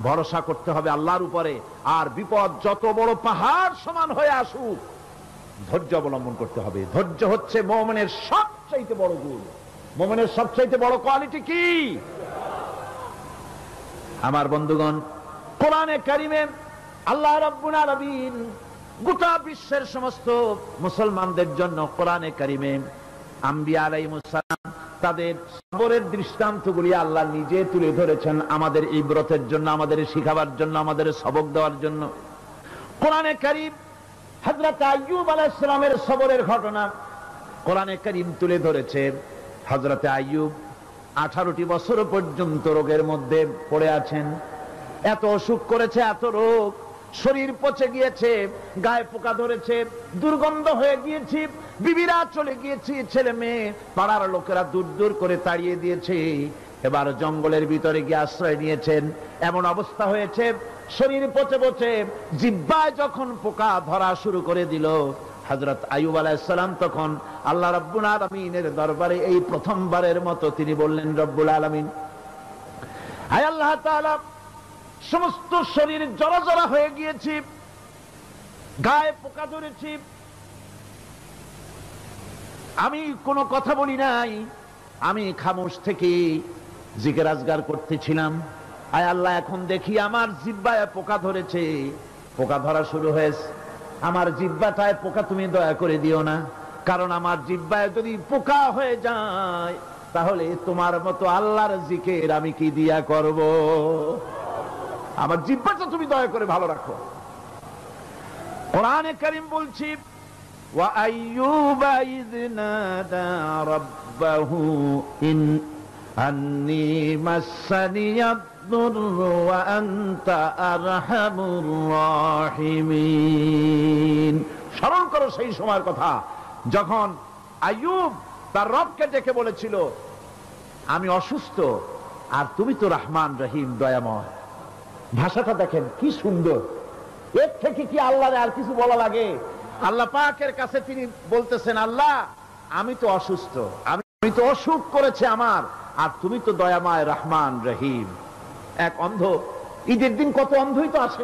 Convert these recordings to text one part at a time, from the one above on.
ভরসা করতে হবে আল্লাহর উপরে। আর বিপদ যত বড় পাহাড় সমান হয়ে আসুক, ধৈর্য অবলম্বন করতে হবে। ধৈর্য হচ্ছে মুমিনের সবচাইতে বড় গুণ। মুমিনের সবচাইতে বড় কোয়ালিটি কি? আমার বন্ধুগণ, কোরআনে কারিমে আল্লাহ রাব্বুল আলামিন গোটা বিশ্বের সমস্ত মুসলমানদের জন্য কোরআনে কারিমে আম্বিয়া আলাইহিস সালাম তাদের সবরের দৃষ্টান্তগুলি আল্লাহ নিজে তুলে ধরেছেন আমাদের ইবরতের জন্য, আমাদের শিখাবার জন্য, আমাদের সবক দেওয়ার জন্য। কোরআনে কারীম হযরত আইয়ুব আলাইহিস সালামের সবরের ঘটনা কোরআনে কারীম তুলে ধরেছে। হযরত আইয়ুব 18টি বছর পর্যন্ত রোগের মধ্যে পড়ে আছেন। এত অসুখ করেছে, এত রোগ, শরীর পচে গিয়েছে, গায়ে পোকা ধরেছে, দুর্গন্ধ হয়ে গিয়েছে, বিবিরা চলে গিয়েছে, ছেলে মেয়ে পাড়ার লোকেরা দূর দূর করে তাড়িয়ে দিয়েছে। এবার জঙ্গলের ভিতরে গিয়ে আশ্রয় নিয়েছেন। এমন অবস্থা হয়েছে, শরীর পচে পচে জিহ্বায় যখন পোকা ধরা শুরু করে দিল, হযরত আইয়ুব আলাইহিস সালাম তখন আল্লাহ রাব্বুল আলামিনের দরবারে এই প্রথমবারের মতো তিনি বললেন, রব্বুল আলামিন, আয় আল্লাহ তাআলা, সমস্ত শরীর জড়জড়া হয়ে গিয়েছে, গায়ে পোকা ধরেছে, আমি কোনো কথা বলি নাই, আমি খামোশ থেকে জিকির আজগার করতেছিলাম। আয় আল্লাহ, এখন দেখি আমার জিহ্বায় পোকা ধরেছে, পোকা ধরা শুরু হয়েছে। আমার জিহ্বাটায় পোকা তুমি দয়া করে দিও না, কারণ আমার জিহ্বায় যদি পোকা হয়ে যায় তাহলে তোমার মতো আল্লাহর জিকির আমি কি দিয়া করব? আমার জিহ্বাটা তুমি দয়া করে ভালো রাখো। কোরআনে কারীম বলছি, ওয়া আইয়ুবা ইয নাদা রাব্বাহু ইন আন্নী মাসসানিয়াদ দুররু ওয়া আনতা আরহামুর রাহিমিন। স্মরণ করো সেই সময়ের কথা যখন আইয়ুব তার রবকে ডেকে বলেছিল, আমি অসুস্থ আর তুমি তো রহমান রহিম, দয়াময়। ভাষাটা দেখেন কি সুন্দর। এর থেকে কি আল্লাহর আর কিছু বলা লাগে? আল্লাহ পাকের কাছে তিনি বলতেছেন, আল্লাহ আমি তো অসুস্থ, আমি তো অসুখ করেছে আমার, আর তুমি তো দয়াময় রহমান রহিম। এক অন্ধ, ঈদের দিন কত অন্ধই তো আসে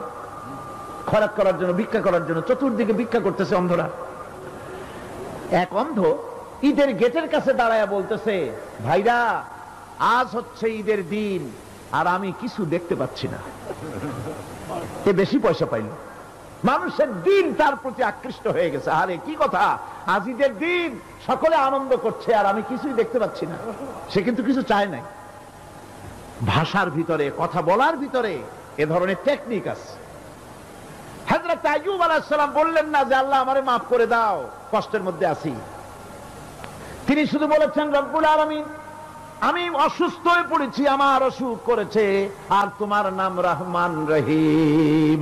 খয়রাত করার জন্য, ভিক্ষা করার জন্য, চতুর্দিকে ভিক্ষা করতেছে অন্ধরা। এক অন্ধ ঈদের গেটের কাছে দাঁড়ায় বলতেছে, ভাইরা আজ হচ্ছে ঈদের দিন আর আমি কিছু দেখতে পাচ্ছি না। এ বেশি পয়সা পাইল, মানুষের দিন তার প্রতি আকৃষ্ট হয়ে গেছে। আরে কি কথা, আজ ঈদের দিন, সকলে আনন্দ করছে আর আমি কিছুই দেখতে পাচ্ছি না। সে কিন্তু কিছু চায় নাই। ভাষার ভিতরে, কথা বলার ভিতরে এ ধরনের টেকনিক আছে। হযরত আইয়ুব আলাইহিস সালাম বললেন না যে আল্লাহ আমারে মাফ করে দাও, কষ্টের মধ্যে আছি। তিনি শুধু বলেছেন, রব্বুল আলামিন, আমি অসুস্থ হয়ে পড়েছি, আমার অসুখ করেছে, আর তোমার নাম রহমান রহিম।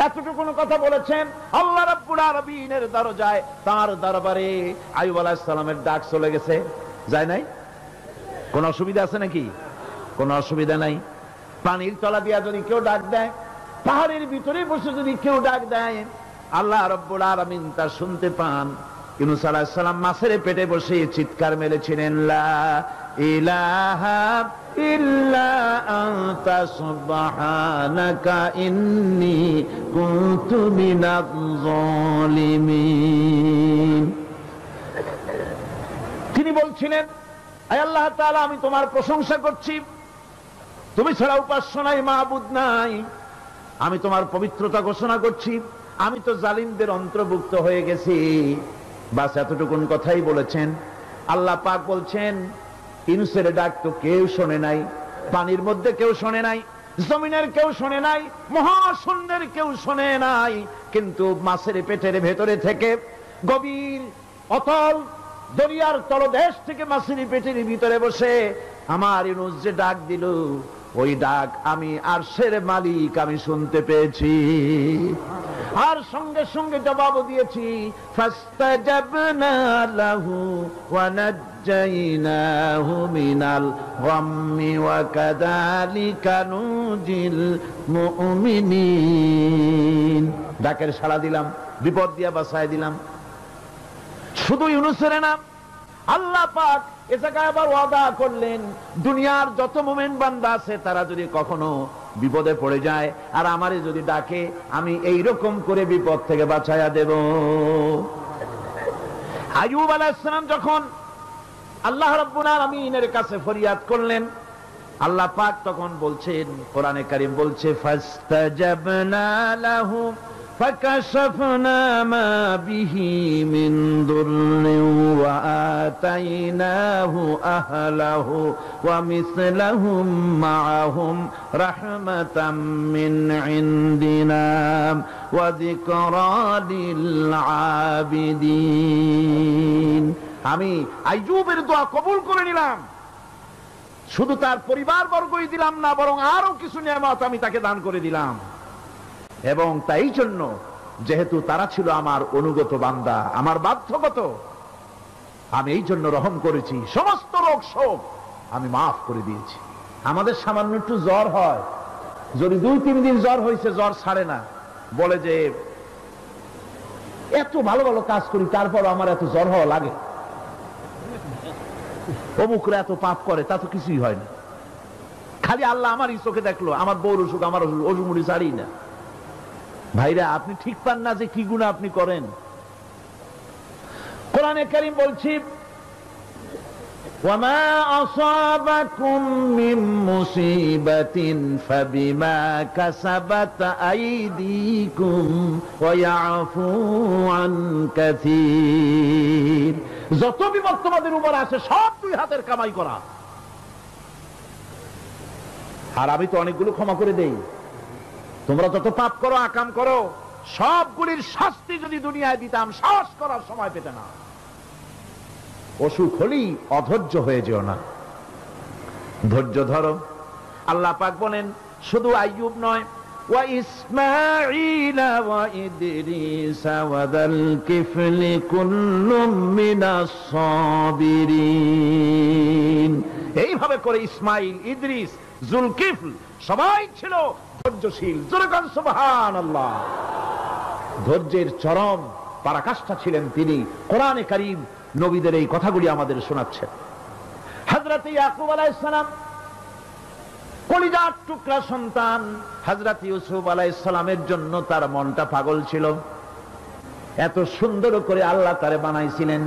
এতটুকু কথা বলেছেন। আল্লাহ রাব্বুল আলামিনের দরজায়, তার দরবারে আইয়ুব আলাইহিস সালামের ডাক চলে গেছে। যায় নাই? কোন অসুবিধা আছে নাকি? কোন অসুবিধা নাই। পানির তলা দিয়া যদি কেউ ডাক দেয়, পাহাড়ের ভিতরে বসে যদি কেউ ডাক দেয়, আল্লাহ রাব্বুল আলামিন তা শুনতে পান। ইউনূস আলাইহিস সালাম মাছের পেটে বসে চিৎকার মেরেছিলেন, লা ইলাহা ইল্লা আনতা সুবহানাকা ইন্নী কুনতু মিনাজ জালিমিন। তিনি বলছিলেন, আয় আল্লাহ তাআলা, আমি তোমার প্রশংসা করছি, তুমি ছাড়া উপাস্য নাই, মাবুদ নাই। আমি তোমার পবিত্রতা ঘোষণা করছি, আমি তো জালিমদের অন্তর্ভুক্ত হয়ে গেছি। বাস এতটুকুন কথাই বলেছেন। আল্লাহ পাক বলছেন, ইউনূসের ডাক তো কেউ শোনে নাই, পানির মধ্যে কেউ শোনে নাই, জমিনের কেউ শোনে নাই, মহাশূন্যের কেউ শোনে নাই, কিন্তু মাছের পেটের ভেতরে থেকে, গভীর অতল দরিয়ার তলদেশ থেকে মাছের পেটের ভিতরে বসে আমার ইউনূস যে ডাক দিল, ওই ডাক আমি আরশের মালিক আমি শুনতে পেয়েছি, আর সঙ্গে সঙ্গে জবাব দিয়েছি। ফাস্তাজাবনা লাহু ওয়া নাজ্জাইনাহু মিনাল গাম্মি ওয়া কাযালিকা নুজিল মুমিনিন। ডাকের সাড়া দিলাম, বিপদ দিয়া বাঁচায় দিলাম। শুধু ইউনূসের না, আল্লাহ পাক এ জায়গায় আবার ওয়াদা করলেন, দুনিয়ার যত মুমিন বান্দা আছে তারা যদি কখনো বিপদে পড়ে যায়, আর আমারে যদি ডাকে আমি এই রকম করে বিপদ থেকে বাঁচায়া দেব। আইয়ুব আলাইহিস সালাম যখন আল্লাহ রাব্বুল আলামিনের কাছে ফরিয়াদ করলেন, আল্লাহ পাক তখন বলছেন, কোরআনে কারীম বলছে, ফাস্তাজাবনা লাহু ফাকাশাফনা মা বিহি মিন দুররিন ওয়া আতাইনাহু আহলাহু ওয়া মিসলাহুম মাআহুম রাহমাতাম মিন ইনদিনা ওয়া যিকরা লিল আবিদিন। আমি আইয়ুবের দোয়া কবুল করে নিলাম, শুধু তার পরিবার বর্গই দিলাম না, বরং আরো কিছু নিয়ামত আমি তাকে দান করে দিলাম। এবং তাই জন্য যেহেতু তারা ছিল আমার অনুগত বান্দা, আমার বাধ্যগত, আমি এই জন্য রহম করেছি, সমস্ত রোগ শোক আমি মাফ করে দিয়েছি। আমাদের সামান্য একটু জ্বর হয়, যদি 2-3 দিন জ্বর হয়েছে, জ্বর ছাড়ে না, বলে যে এত ভালো ভালো কাজ করি তারপর আমার এত জ্বর হওয়া লাগে, অমুকরা এত পাপ করে, তা তো কিছুই হয় না, খালি আল্লাহ আমার চোখে দেখলো, আমার বউর অসুখ, আমার অসুমুড়ি ছাড়ি না। ভাইরা, আপনি ঠিক পান না যে কি গুনাহ আপনি করেন। কোরআনে কারীম বলছি, ওয়ামা আসাবাকুম মিন মুসিবাতিন ফাবিমা কাসাবাত আইদিকুম ওয়া ইয়াফু আন কাসীর। যত বিপদ তোমাদের উপর আসে সব দুই হাতের কামাই করা, আর আমি তো অনেকগুলো ক্ষমা করে দেই। তোমরা যত পাপ করো, আকাম করো, সবগুলির শাস্তি যদি দুনিয়ায় দিতাম, সাহস করার সময় পেতে না। অসুখ হলেই অধৈর্য হয়ে যেও না, ধৈর্য ধরো। আল্লাহ পাক বলেন, শুধু আইয়ুব নয়, ওয়া ইসমাঈল ওয়া ইদরিস ওয়া যাল কিফলি কুল্লুম মিনাস সাবিরিন। এইভাবে করে ইসমাঈল, ইদ্রিস, যুলকিফল সবাই ছিল ধৈর্যশীল। জোরে বলেন সুবহানাল্লাহ। ধৈর্যের চরম পরাকাষ্ঠা ছিলেন তিনি। কোরআনে কারীম নবীদের এই কথাগুলি আমাদের শোনাচ্ছেন। হযরত ইয়াকুব আলাইহিস সালাম, কলিজার টুকরা সন্তান হযরত ইউসুফ আলাইহিস সালামের জন্য তার মনটা পাগল ছিল। এত সুন্দর করে আল্লাহ তারে বানাইছিলেন,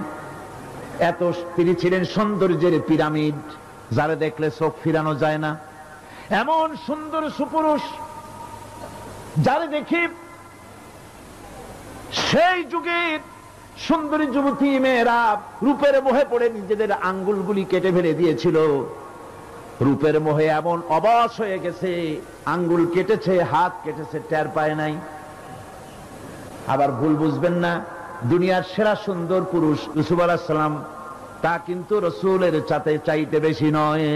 এত তিনি ছিলেন সৌন্দর্যের পিরামিড, যারে দেখলে চোখ ফিরানো যায় না, এমন সুন্দর সুপুরুষ, যারে দেখি সেই যুগের সুন্দরী যুবতী মেয়েরা রূপের মোহে পড়ে নিজেদের আঙ্গুলগুলি কেটে ফেলে দিয়েছিল। রূপের মোহে এমন অবশ হয়ে গেছে, আঙ্গুল কেটেছে, হাত কেটেছে, টের পায় নাই। আবার ভুল বুঝবেন না, দুনিয়ার সেরা সুন্দর পুরুষ ইউসুফ আলাইহিস সালাম, তা কিন্তু রাসূলের চাইতে বেশি নয়।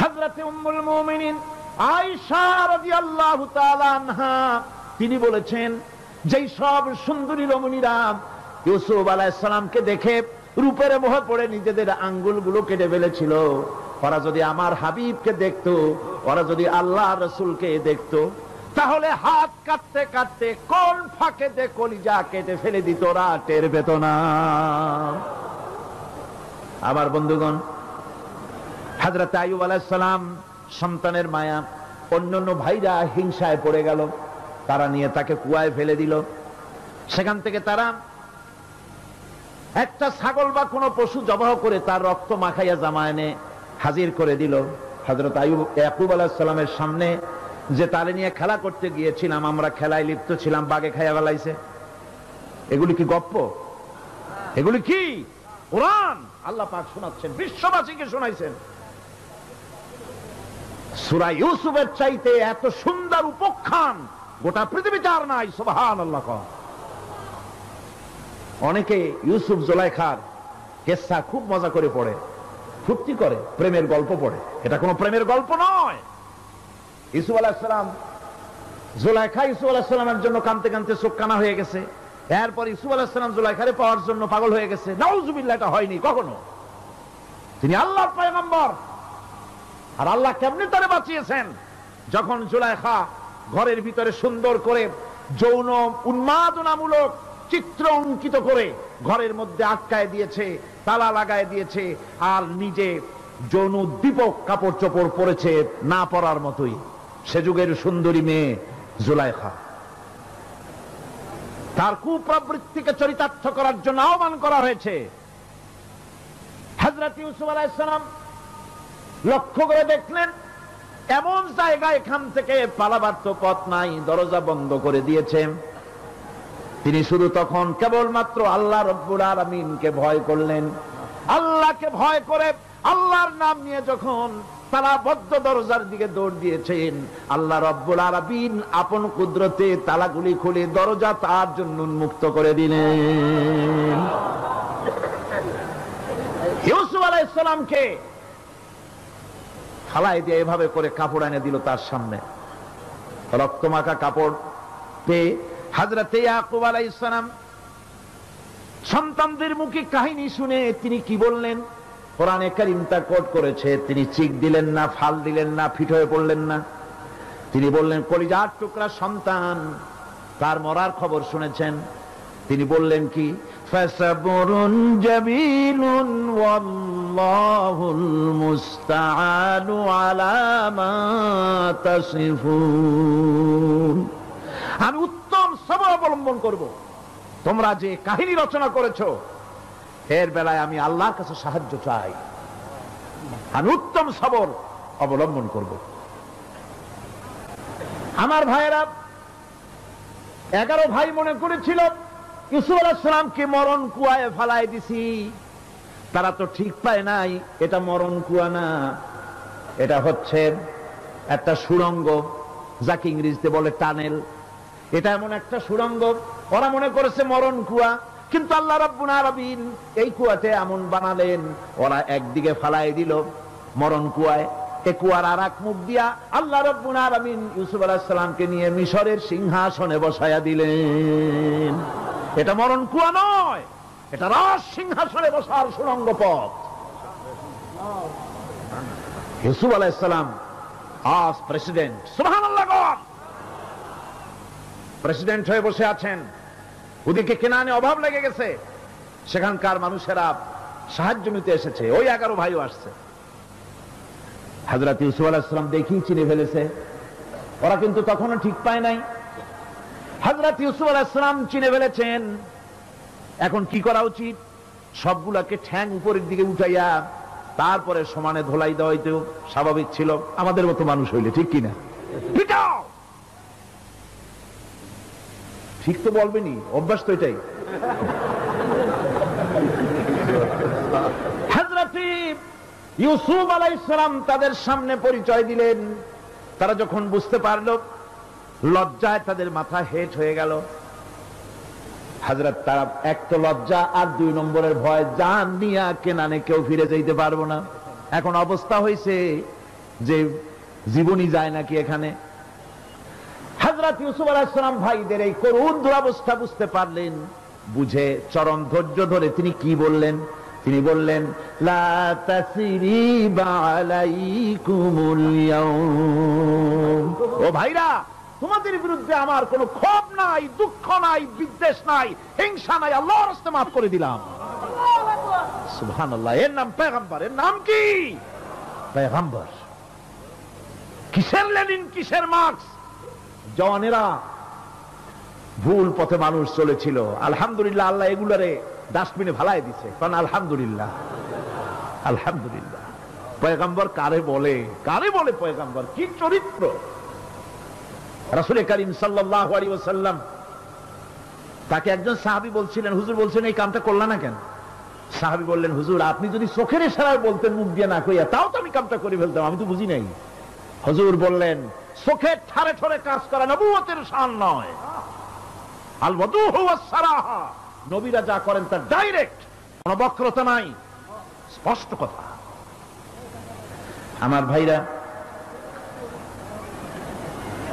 হযরত উম্মুল মুমিনিন আয়েশা রাদিয়াল্লাহু তাআলা আনহা তিনি বলেছেন, যেই সব সুন্দরী রমণীরা ইউসুফ আলাইহিস সালামকে দেখে রূপের মোহে পড়ে নিজেদের আঙ্গুলগুলো কেটে ফেলেছিল, ওরা যদি আমার হাবিবকে দেখতো, ওরা যদি আল্লাহর রাসূলকে দেখতো, তাহলে হাত কাটতে কাটতে কোন ফাঁকেতে কলিজা কেটে ফেলে দিত, ওরা টের পেত না। আমার বন্ধুগণ, হযরত আইয়ুব আলাইহিস সালাম সন্তানের মায়া, অন্যান্য ভাইরা হিংসায় পড়ে গেল, তারা নিয়ে তাকে কুয়ায় ফেলে দিল। সেখান থেকে তারা একটা ছাগল বা কোনো পশু জবাহ করে তার রক্ত মাখাইয়া জামা এনে হাজির করে দিল হযরত ইয়াকুব আলাইহিস সালামের সামনে, যে তারে নিয়ে খেলা করতে গিয়েছিলাম, আমরা খেলায় লিপ্ত ছিলাম, বাগে খাইয়া ফেলাইছে। এগুলি কি গপ্প? এগুলি কি কোরআন? আল্লাহ পাক শোনাচ্ছেন, বিশ্ববাসীকে শোনাইছেন। সূরা ইউসুফের চাইতে এত সুন্দর উপাখ্যান গোটা পৃথিবীতে আর নাই। সুবহানাল্লাহ। অনেকে ইউসুফ জুলাইখার কিসসা খুব মজা করে পড়ে, ফুর্তি করে, প্রেমের গল্প পড়ে। এটা কোনো প্রেমের গল্প নয়। ইউসুফ আলাইহিস সালাম, জুলাইখা ইউসুফ আলাইহিস সালামের জন্য কাঁদতে কাঁদতে চোখ কানা হয়ে গেছে। এরপর ইউসুফ আলাইহিস সালাম জুলাইখারে পাওয়ার জন্য পাগল হয়ে গেছে। নাউজুবিল্লাহ, এটা হয়নি কখনো। তিনি আল্লাহর পয়গম্বর, আর আল্লাহ কেমনে তারে বাঁচিয়েছেন? যখন জুলাইখা ঘরের ভিতরে সুন্দর করে যৌন উন্মাদনামূলক চিত্র অঙ্কিত করে ঘরের মধ্যে আটকায় দিয়েছে, তালা লাগায় দিয়েছে, আর নিজে যৌন উদ্দীপক কাপড় চোপড় পরেছে, না পরার মতোই। সে যুগের সুন্দরী মেয়ে জুলাইখা, তার কুপ্রবৃত্তিকে চরিতার্থ করার জন্য আহ্বান করা হয়েছে। হযরত ইউসুফ আলাইহিস সালাম লক্ষ্য করে দেখলেন এমন জায়গা, এখান থেকে পালাবার তো পথ নাই, দরজা বন্ধ করে দিয়েছে। তিনি শুধু তখন কেবলমাত্র আল্লাহ রব্বুল আলামিনকে ভয় করলেন। আল্লাহকে ভয় করে আল্লাহর নাম নিয়ে যখন তালাবদ্ধ দরজার দিকে দৌড় দিয়েছেন, আল্লাহ রব্বুল আলামিন আপন কুদরতে তালাগুলি খুলে দরজা তার জন্য উন্মুক্ত করে দিলেন। ইউসুফ আলাইহিস সালামকে ফালাই দিয়ে এভাবে করে কাপড় এনে দিল তার সামনে, রক্তমাখা কাপড় পেয়ে হযরত ইয়াকুব আলাইহিস সালাম সন্তানদের মুখে কাহিনী শুনে তিনি কি বললেন? কোরআনে কারীম তা কোট করেছে। তিনি চিক দিলেন না, ফাল দিলেন না, ফিট হয়ে পড়লেন না। তিনি বললেন, কলিজার টুকরা সন্তান তার মরার খবর শুনেছেন। তিনি বললেন কি? ফাসাবরুন জামিলুন ওয়াল্লাহুল মুস্তাআনু আলা মা তাসিফুন। আমি উত্তম সবর অবলম্বন করব। তোমরা যে কাহিনী রচনা করেছো এর বেলায় আমি আল্লাহর কাছে সাহায্য চাই। আমি উত্তম সবর অবলম্বন করব। আমার ভাইয়েরা, 11 ভাই মনে করেছিল ইউসুফ আলাইহিস সালামকে মরণ কুয়ায় ফালাই দিছি। তারা তো ঠিক পায় নাই এটা মরণ কুয়া না, এটা হচ্ছে একটা সুড়ঙ্গ, যাকে ইংরেজিতে বলে টানেল। এটা এমন একটা সুড়ঙ্গ, ওরা মনে করেছে মরণ কুয়া। কিন্তু আল্লাহ রাব্বুল আলামিন এই কুয়াতে এমন বানালেন, ওরা একদিকে ফালাই দিল মরণ কুয়ায়, এই কুয়ার আর এক মুখ দিয়া আল্লাহ রাব্বুল আলামিন ইউসুফ আলাইহিস সালামকে নিয়ে মিশরের সিংহাসনে বসায়া দিলেন। এটা মরণ কুয়া নয়, এটা রাজ সিংহাসনে বসার সুড়ঙ্গ পথ। ইউসুফ আলাইহিস সালাম আজ প্রেসিডেন্ট, সুবহানাল্লাহ, প্রেসিডেন্ট হয়ে বসে আছেন। ওদিকে কেনানে অভাব লেগে গেছে, সেখানকার মানুষেরা সাহায্য নিতে এসেছে। ওই 11 ভাইও আসছে। হযরত ইউসুফ আলাইহিস সালাম দেখেই চিনে ফেলেছে, ওরা কিন্তু তখনও ঠিক পায় নাই। হযরত ইউসুফ আলাইহিস সালাম চিনে ফেলেছেন। এখন কি করা উচিত? সবগুলাকে ঠ্যাং উপরের দিকে উঠাইয়া তারপরে সমানে ধোলাই দেওয়া হইতো স্বাভাবিক ছিল, আমাদের মতো মানুষ হইলে, ঠিক কিনা? পিটাও, ঠিক তো বলবেনি, অভ্যাস তো এটাই। হযরত ইউসুফ আলাইহিস সালাম তাদের সামনে পরিচয় দিলেন। তারা যখন বুঝতে পারল, লজ্জায় তাদের মাথা হেট হয়ে গেল। হযরত, তারা এক তো লজ্জা, আর 2 নম্বরের ভয়, জান নিয়া কেনানে কেউ ফিরে যাইতে পারবো না। এখন অবস্থা হয়েছে যে জীবনই যায় নাকি এখানে। হযরত ইউসুফ আলাইহিস সালাম ভাইদের এই করুণ দুরবস্থা বুঝতে পারলেন। বুঝে চরম ধৈর্য ধরে তিনি কি বললেন? তিনি বললেন, লা তাসরিবা আলাইকুমুল ইয়াউম। ও ভাইরা, তোমাদের বিরুদ্ধে আমার কোনো ক্ষোভ নাই, দুঃখ নাই, বিদ্বেষ নাই, হিংসা নাই, আল্লাহর রাস্তায় মাফ করে দিলাম। সুবহানাল্লাহ। এর নাম পয়গম্বর। এর নাম কি? পয়গম্বর। কিসের লেনিন, কিসের মার্কস? জওয়ানেরা, ভুল পথে মানুষ চলেছিল, আলহামদুলিল্লাহ আল্লাহ এগুলারে ডাস্টবিনে ফালাই দিছে। কারণ আলহামদুলিল্লাহ, আলহামদুলিল্লাহ। পয়গম্বর কারে বলে? কারে বলে পয়গম্বর? কি চরিত্র! রাসূল করিম সাল্লাল্লাহু আলাইহি ওয়াসাল্লাম তাকে একজন সাহাবী বলছিলেন, হুজুর বলছেন এই কামটা করলা না কেন? সাহাবী বললেন, হুজুর আপনি যদি চোখের ইশারায় বলতেন মুখ দিয়ে না কইয়া, তাও তো আমি কামটা করে ফেলতাম, আমি তো বুঝি নাই। হুজুর বললেন, চোখের ঠারে ঠারে কাজ করা নবুয়তের শান নয়। আল ওয়াদুহু ওয়াস সারাহা, নবীরা যা করেন তা ডাইরেক্ট, কোনো বক্রতা নাই, স্পষ্ট কথা। আমার ভাইরা,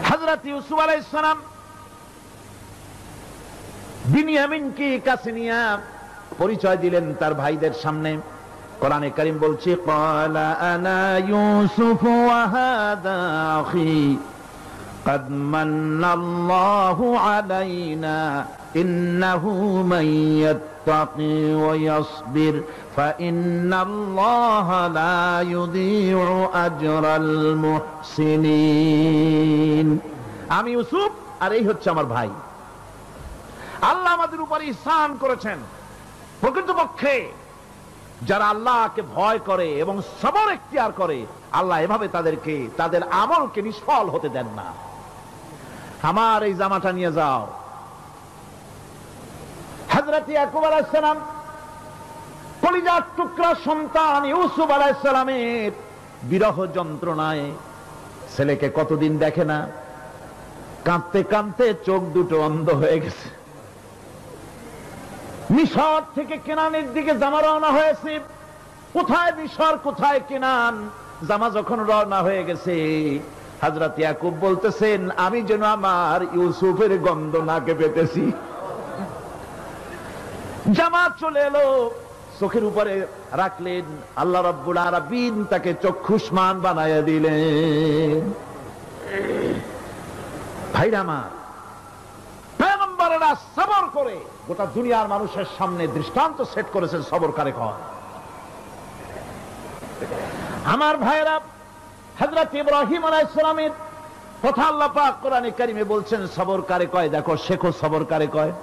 হযরত ইউসুফ আলাইহিস সালাম বিনিয়ামিনকে কাছে নিয়ে পরিচয় দিলেন তার ভাইদের সামনে। কোরআনে কারীম বলছে, ক্বালা আনা ইউসুফ ওয়া হাদা আখি قد من الله علينا إنه من يتقي ويصبر فإن الله لا يضيع أجر المحسنين। আমি ইউসুফ আর এই হচ্ছে আমার ভাই। আল্লাহ আমাদের উপর ইহসান করেছেন। প্রকৃতপক্ষে যারা আল্লাহকে ভয় করে এবং সবর ইখতিয়ার করে, আল্লাহ এভাবে তাদেরকে তাদের আমলকে নিষ্ফল হতে দেন না। আমার এই জামাটা নিয়ে যাও। হযরত ইয়াকুব আলাইহিস সালাম কলিজার টুকরা সন্তান ইউসুফ আলাইহিস সালামের বিরহ যন্ত্রণায় ছেলেকে কতদিন দেখে না, কাঁদতে কাঁদতে চোখ দুটো অন্ধ হয়ে গেছে। মিশর থেকে কেনানের দিকে জামা রওনা হয়েছে। কোথায় মিশর, কোথায় কেনান? জামা যখন রওনা হয়ে গেছে, হযরত ইয়াকুব বলতেছেন, আমি যেন আমার ইউসুফের গন্ধ নাকে পেতেছি। জামা চলে এলো, চোখের উপরে রাখলেন, আল্লাহ রাব্বুল আলামিন তাকে চক্ষুষ্মান বানায়া দিলেন। ভাইরা আমার, পয়গম্বরেরা সবর করে গোটা দুনিয়ার মানুষের সামনে দৃষ্টান্ত সেট করেছেন সবর কারে কয়। আমার ভাইরা, হযরত ইব্রাহিম আলাইহিস সালামের কথা আল্লাহ পাক কোরআনে কারিমে বলছেন সবর কারে কয়। দেখো, শেখো সবর কারে কয়।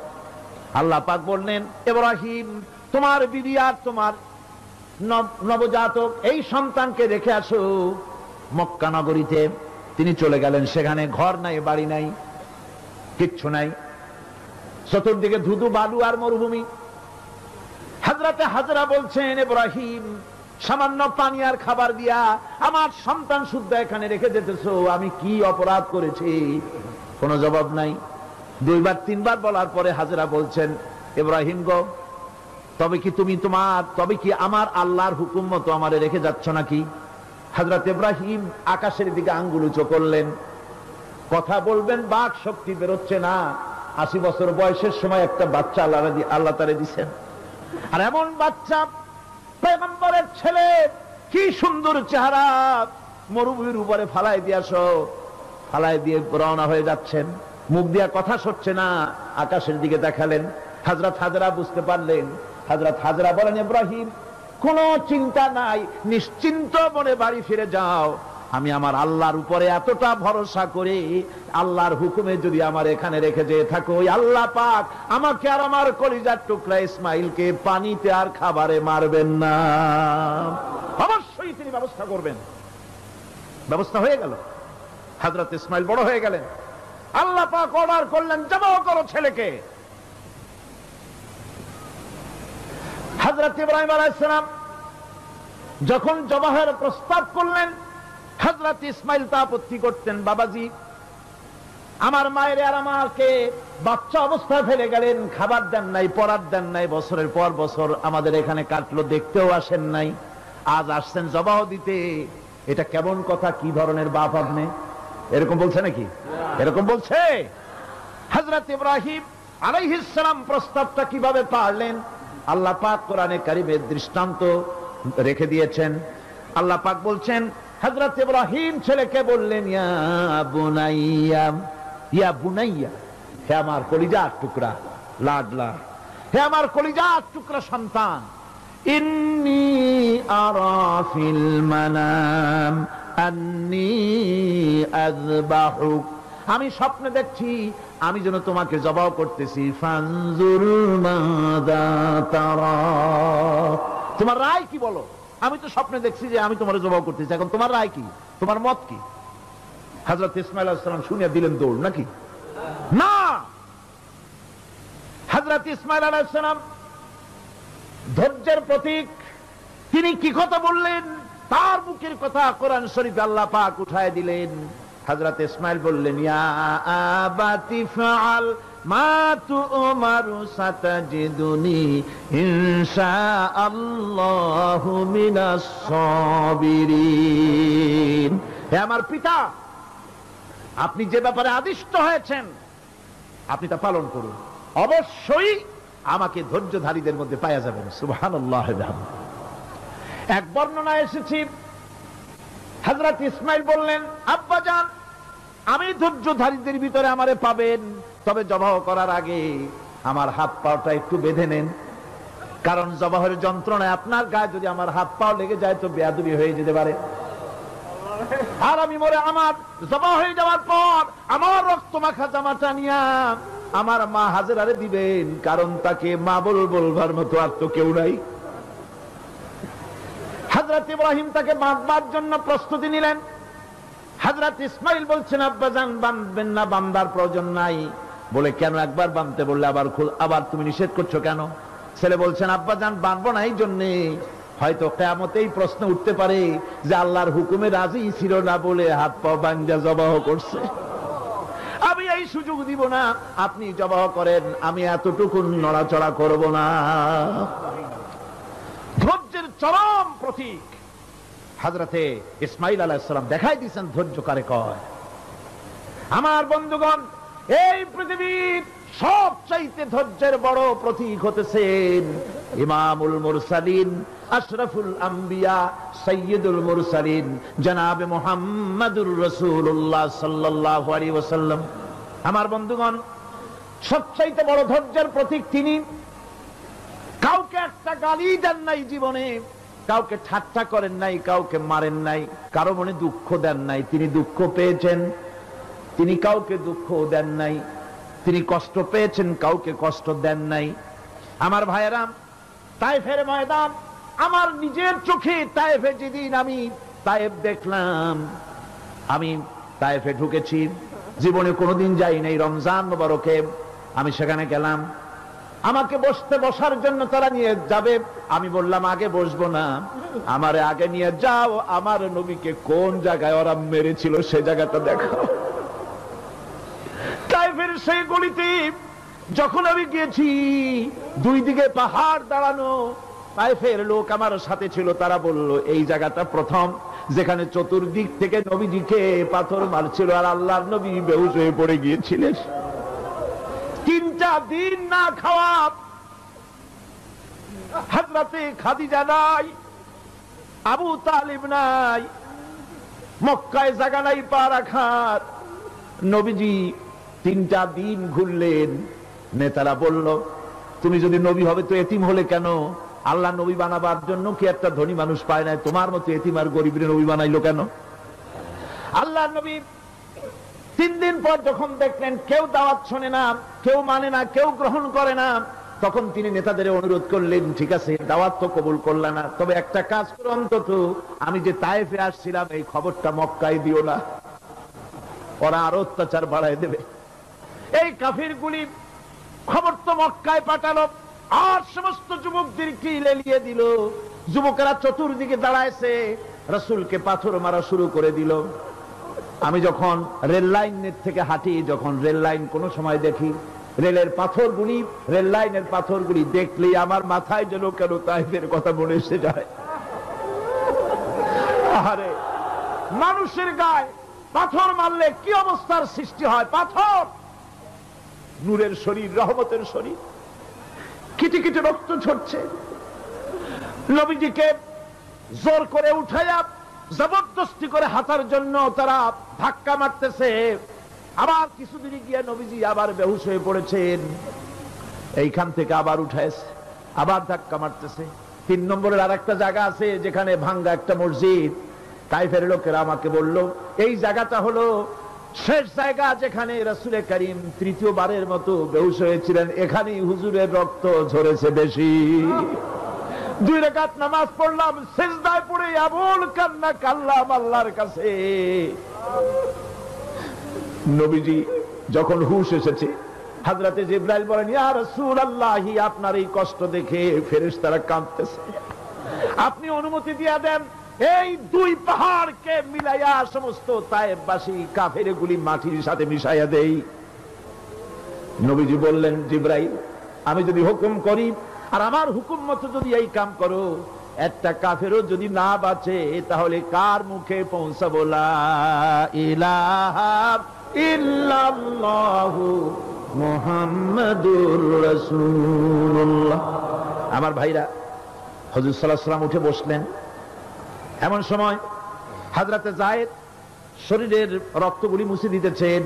আল্লাহ পাক বললেন, ইব্রাহিম তোমার বিবি আর তোমার নবজাতক এই সন্তানকে রেখে আসো মক্কা নগরীতে। তিনি চলে গেলেন। সেখানে ঘর নাই, বাড়ি নাই, কিচ্ছু নাই, চতুর্দিকে ধুধু বালু আর মরুভূমি। হযরতে হাজরা বলছেন, ইব্রাহিম সামান্য পানি আর খাবার দিয়া আমার সন্তান শুদ্ধ এখানে রেখে যেতেছো, আমি কি অপরাধ করেছি? কোনো জবাব নাই। দুইবার তিনবার বলার পরে হাজরা বলছেন, ইব্রাহিম গো, তবে কি আমার আল্লাহর হুকুম মতো আমারে রেখে যাচ্ছ নাকি? হযরত ইব্রাহিম আকাশের দিকে আঙ্গুল উঁচু করলেন। কথা বলবেন, বাক শক্তি বেরোচ্ছে না। 80 বছর বয়সের সময় একটা বাচ্চা আল্লাহ তারে দিচ্ছেন। আর এমন বাচ্চা, পয়গম্বরের ছেলে, কি সুন্দর চেহারা, মরুভূমির উপরে ফালাই দিয়ে রওনা হয়ে যাচ্ছেন। মুখ দিয়া কথা সরছে না, আকাশের দিকে দেখালেন। হযরত হাজরা বুঝতে পারলেন। হযরত হাজরা বলেন, ইব্রাহিম কোনো চিন্তা নাই, নিশ্চিন্ত মনে বাড়ি ফিরে যাও। আমি আমার আল্লাহর উপরে এতটা ভরসা করি, আল্লাহর হুকুমে যদি আমার এখানে রেখে যেয়ে থাকো, ওই আল্লাহ পাক আমাকে আর আমার কলিজার টুকরা ইসমাইলকে পানিতে আর খাবারে মারবেন না, অবশ্যই তিনি ব্যবস্থা করবেন। ব্যবস্থা হয়ে গেল। হযরত ইসমাইল বড় হয়ে গেলেন। আল্লাহ পাক অর্ডার করলেন, জবাহ করো ছেলেকে। হযরত ইব্রাহিম আলাইহিস সালাম যখন জবাহের প্রস্তাব করলেন, হযরত ইসমাইল তা আপত্তি করতেন, বাবাজি আমার মায়ের আর আমাকে বাচ্চা অবস্থায় ফেলে গেলেন, খাবার দেন নাই, পরার দেন নাই, বছরের পর বছর আমাদের এখানে কাটলো, দেখতেও আসেন নাই, আজ আসছেন জবাহ দিতে। এটা কেমন কথা? কি ধরনের বাপ আপনি? এরকম বলছে নাকি? এরকম বলছে? হযরত ইব্রাহিম আলাইহিস সালাম প্রস্তাবটা কিভাবে পারলেন? আল্লাহ পাক কোরআনে কারিমে দৃষ্টান্ত রেখে দিয়েছেন। আল্লাহ পাক বলছেন, হযরত ইব্রাহিম ছেলেকে বললেন, ইয়া বুনাইয়া, হে আমার কলিজার টুকরা লাডলা, হে আমার কলিজার টুকরা সন্তান, ইন্নী আরা ফিল মানাম আন্নী আযবাহুক, আমি স্বপ্নে দেখছি আমি যেন তোমাকে জবাহ করতেছি। ফানজুর মাযা তারা, তোমার রায় কি বলো? আমি তো স্বপ্নে দেখছি যে আমি তোমার জবাহ করতেছি, এখন তোমার রায় কি, তোমার মত কি? হযরত ইসমাঈল আলাইহিস সালাম শুনিয়া দিলেন দৌড়, নাকি না? হযরত ইসমাঈল আলাইহিস সালাম ধৈর্যের প্রতীক, তিনি কি কথা বললেন? তার মুখের কথা কোরআন শরীফে আল্লাহ পাক উঠায় দিলেন। হযরত ইসমাঈল বললেন, ইয়া আবাতি ফাআল মা তু'মারু সাতাজিদুনি ইনশাআল্লাহু মিনাস সাবিরিন, হে আমার পিতা, আপনি যে ব্যাপারে আদিষ্ট হয়েছেন আপনি তা পালন করুন, অবশ্যই আমাকে ধৈর্যধারীদের মধ্যে পাওয়া যাবেন। সুবহানাল্লাহ। এক বর্ণনায় এসেছে, হযরত ইসমাঈল বললেন, আব্বাজান আমি ধৈর্যধারীদের ভিতরে আমারে পাবেন, তবে জবাহ করার আগে আমার হাত পাটা একটু বেঁধে নেন, কারণ জবাহের যন্ত্রণায় আপনার গায়ে যদি আমার হাত পাও লেগে যায় তো বেয়াদবি হয়ে যেতে পারে। আর আমি মরে আমার জবাহ হয়ে যাওয়ার পর আমার রক্ত মাখা জামাটা নিয়া আমার মা হাজেরারে দিবেন, কারণ তাকে মা বলবার মতো আর তো কেউ নাই। হযরত ইব্রাহিম তাকে বাঁধবার জন্য প্রস্তুতি নিলেন। হযরত ইসমাইল বলছেন, আব্বাজান বাঁধবেন না, বাঁধার প্রয়োজন নাই। বলে কেন? একবার বাঁধতে বললে আবার তুমি নিষেধ করছো কেন? ছেলে বলছেন, আব্বাজান বাঁধবো না এই জন্যে, হয়তো কিয়ামতেই প্রশ্ন উঠতে পারে যে আল্লাহর হুকুমে রাজি ছিল না বলে হাত পা বাঁধা জবাহ করছে। আমি এই সুযোগ দিব না, আপনি জবাহ করেন, আমি এতটুকু নড়াচড়া করব না। ধৈর্যের চরম প্রতীক হযরতে ইসমাইল আলাইহিস সালাম দেখাই দিয়েছেন ধৈর্য কারে কয়। আমার বন্ধুগণ, এই পৃথিবীর সবচাইতে ধৈর্যের বড় প্রতীক হতেছেন ইমামুল মুরসালিন, আশরাফুল আম্বিয়া, সাইয়্যিদুল মুরসালিন জনাবে মুহাম্মাদুর রাসূলুল্লাহ সাল্লাল্লাহু আলাইহি ওয়াসাল্লাম। আমার বন্ধুগণ, সবচাইতে বড় ধৈর্যের প্রতীক তিনি। কাউকে একটা গালি দেন নাই জীবনে, কাউকে ঠাট্টা করেন নাই, কাউকে মারেন নাই, কারো মনে দুঃখ দেন নাই। তিনি দুঃখ পেয়েছেন, তিনি কাউকে দুঃখ দেন নাই। তিনি কষ্ট পেয়েছেন, কাউকে কষ্ট দেন নাই। আমার ভাইয়েরা, তায়েফের ময়দান, আমার নিজের চোখে তায়েফে যেদিন আমি তায়েফ দেখলাম, আমি তায়েফে ঢুকেছি, জীবনে কোনোদিন যাই নাই। রমজান মুবারকে আমি সেখানে গেলাম, আমাকে বসার জন্য তারা নিয়ে যাবে। আমি বললাম আগে বসবো না, আমারে আগে নিয়ে যাও, আমার নবীকে কোন জায়গায় ওরা মেরেছিল সে জায়গাটা দেখাও। তায়েফের সেই গলিতে যখন আমি গিয়েছি, দুই দিকে পাহাড় দাঁড়ানো, তায়েফের লোক আমার সাথে ছিল, তারা বলল এই জায়গাটা প্রথম যেখানে চতুর্দিক থেকে নবীজিকে পাথর মারছিল আর আল্লাহর নবী বেহুশ হয়ে পড়ে গিয়েছিলেন। 3টা দিন না খাওয়া, হযরতে খাদিজা নাই, আবু তালিব নাই, মক্কায় জায়গা নাই পা রাখার। নবীজি 3টা দিন ঘুরলেন। নেতারা বলল, তুমি যদি নবী হবে তো এতিম হলে কেন? আল্লাহ নবী বানাবার জন্য কি একটা ধনী মানুষ পায় না? তোমার মতো এতিম আর গরিবের নবী বানাইলো কেন? আল্লাহ নবী 3 দিন পর যখন দেখলেন কেউ দাওয়াত শোনে না, কেউ মানে না, কেউ গ্রহণ করে না, তখন তিনি নেতাদের অনুরোধ করলেন, ঠিক আছে দাওয়াত তো কবুল করল না, তবে একটা কাজ করো, অন্তত আমি যে তায়েফে আসছিলাম এই খবরটা মক্কায় দিও না, ওরা আরো অত্যাচার বাড়ায় দেবে। এই কাফিরগুলি খবর তো মক্কায় পাঠালো, আর সমস্ত যুবকদেরকে লেলিয়ে দিল। যুবকেরা চতুর্দিকে দাঁড়াইছে, রাসূলকে পাথর মারা শুরু করে দিল। আমি যখন রেল লাইনের থেকে হাঁটি, যখন রেল লাইন কোনো সময় দেখি, রেলের পাথরগুলি, রেল লাইনের পাথরগুলি দেখলেই আমার মাথায় যেন কেন তায়েফের কথা মনে এসে যায়। আরে মানুষের গায়ে পাথর মারলে কি অবস্থার সৃষ্টি হয়! পাথর নূরের শরীর, রহমতের শরীর, কিটে কিটে রক্ত ঝরছে। নবীজিকে জোর করে উঠাইয়া জবরদস্তি করে হাঁটার জন্য তারা ধাক্কা মারতেছে। আবার কিছুদিন গিয়ে নবীজি আবার বেহুশ হয়ে পড়েছেন, এইখান থেকে আবার উঠাইছে, আবার ধাক্কা মারতেছে। 3 নম্বরের আর একটা জায়গা আছে যেখানে ভাঙ্গা একটা মসজিদ। তায়েফের লোকেরা আমাকে বলল এই জায়গাটা হলো শেষ জায়গা যেখানে রাসূল করিম 3য়বারের মতো বেহুশ হয়েছিলেন, এখানেই হুজুরের রক্ত ঝরেছে বেশি। 2 রাকাত নামাজ পড়লাম, সিজদায় পড়ে আবুল কান্না কাল্লাম আল্লাহর কাছে। নবীজি যখন হুশ এসেছে, হযরতে জিবরাইল বলেন, ইয়া রাসূলুল্লাহ, আপনার এই কষ্ট দেখে ফেরেশতারা কাঁদতেছে, আপনি অনুমতি দিয়ে দেন এই 2 পাহাড়কে মিলাইয়া সমস্ত তায়েফবাসী কাফেরগুলি মাটির সাথে মিশাইয়া দেই। নবীজি বললেন, জিবরাইল, আমি যদি হুকুম করি আর আমার হুকুম মতো যদি এই কাম করো, একটা কাফেরও যদি না বাঁচে তাহলে কার মুখে পৌঁছাবো লা ইলাহা ইল্লাল্লাহু মুহাম্মাদুর রাসূলুল্লাহ। আমার ভাইরা, হুজুর সাল্লাল্লাহু আলাইহি ওয়াসাল্লাম উঠে বসলেন। এমন সময় হযরতে যায়েদ শরীরের রক্তগুলি মুছে দিতেছেন।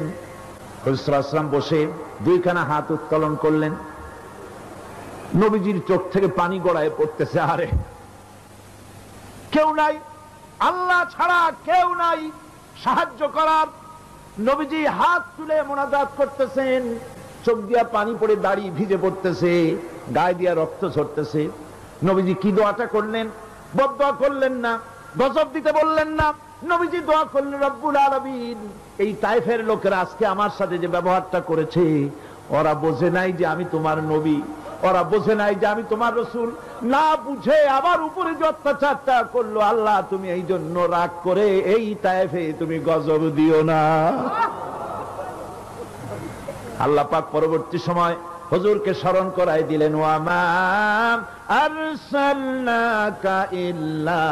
রাসূল সাল্লাল্লাহু আলাইহি ওয়াসাল্লাম বসে দুইখানা হাত উত্তোলন করলেন। নবীজির চোখ থেকে পানি গড়ায় পড়তেছে। আরে কেউ নাই, আল্লাহ ছাড়া কেউ নাই সাহায্য করার। নবীজি হাত তুলে মোনাজাত করতেছেন, চোখ দিয়া পানি পড়ে দাড়ি ভিজে পড়তেছে, গায়ে দিয়া রক্ত ঝরতেছে। নবীজি কি দোয়াটা করলেন? বদদোয়া করলেন না, গজব দিতে বললেন না। নবীজি দোয়া করলেন, রব্বুল আলামিন, এই তায়েফের লোকেরা আজকে আমার সাথে যে ব্যবহারটা করেছে, ওরা বোঝে নাই যে আমি তোমার নবী, ওরা বোঝে নাই যে আমি তোমার রাসূল। না বুঝে আমার উপরে যে অত্যাচারটা করলো, আল্লাহ তুমি এই জন্য রাগ করে এই তায়েফে তুমি গজব দিও না। আল্লাহ পাক পরবর্তী সময় হুজুরকে স্মরণ করায় দিলেন, ওয়ামা আরসালনাকা ইল্লা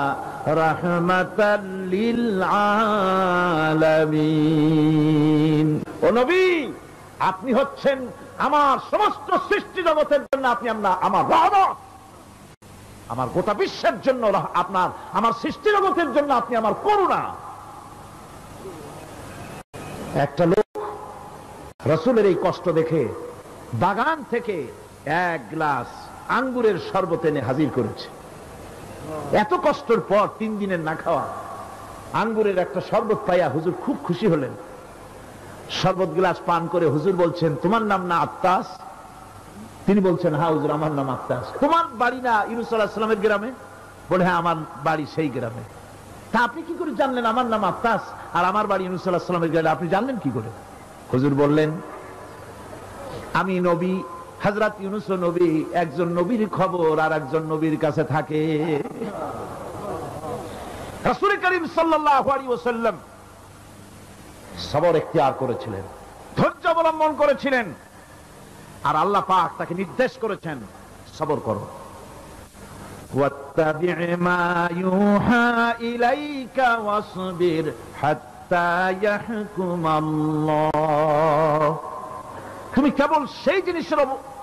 রাহমাতাল লিল আলামিন। ও নবী, আপনি হচ্ছেন আমার সমস্ত সৃষ্টি জগতের জন্য আপনি আমার রহমত, আমার গোটা বিশ্বের জন্য আপনার, আমার সৃষ্টি জগতের জন্য আপনি আমার করুণা। একটা লোক রাসূলের এই কষ্ট দেখে বাগান থেকে এক গ্লাস আঙ্গুরের শরবত এনে হাজির করেছে। এত কষ্টের পর 3 দিনের না খাওয়া আঙ্গুরের একটা শরবত পাইয়া হুজুর খুব খুশি হলেন। শরবত গ্লাস পান করে হুজুর বলছেন, তোমার নাম না আত্তাস? তিনি বলছেন, হ্যাঁ হুজুর, আমার নাম আত্তাস। তোমার বাড়ি না ইউনূস আলাইহিস সালামের গ্রামে? বলে, হ্যাঁ আমার বাড়ি সেই গ্রামে। তা আপনি কি করে জানলেন আমার নাম আত্তাস আর আমার বাড়ি ইউনূস আলাইহিস সালামের গ্রামে? আপনি জানলেন কি করে? হুজুর বললেন, আমি নবী, হযরত ইউনূস নবী, একজন নবীর খবর আর একজন নবীর কাছে থাকে। রাসূল করিম সাল্লাল্লাহু আলাইহি ওয়াসাল্লাম সবর ইখতিয়ার করেছিলেন, ধৈর্য অবলম্বন করেছিলেন, আর আল্লাহ পাক তাকে নির্দেশ করেছেন, সবর করো। ওয়াত্তাবি' মা ইউহা ইলাইকা ওয়াসবির হাত্তা ইয়াহকুমাল্লাহ। তুমি কেবল সেই জিনিসের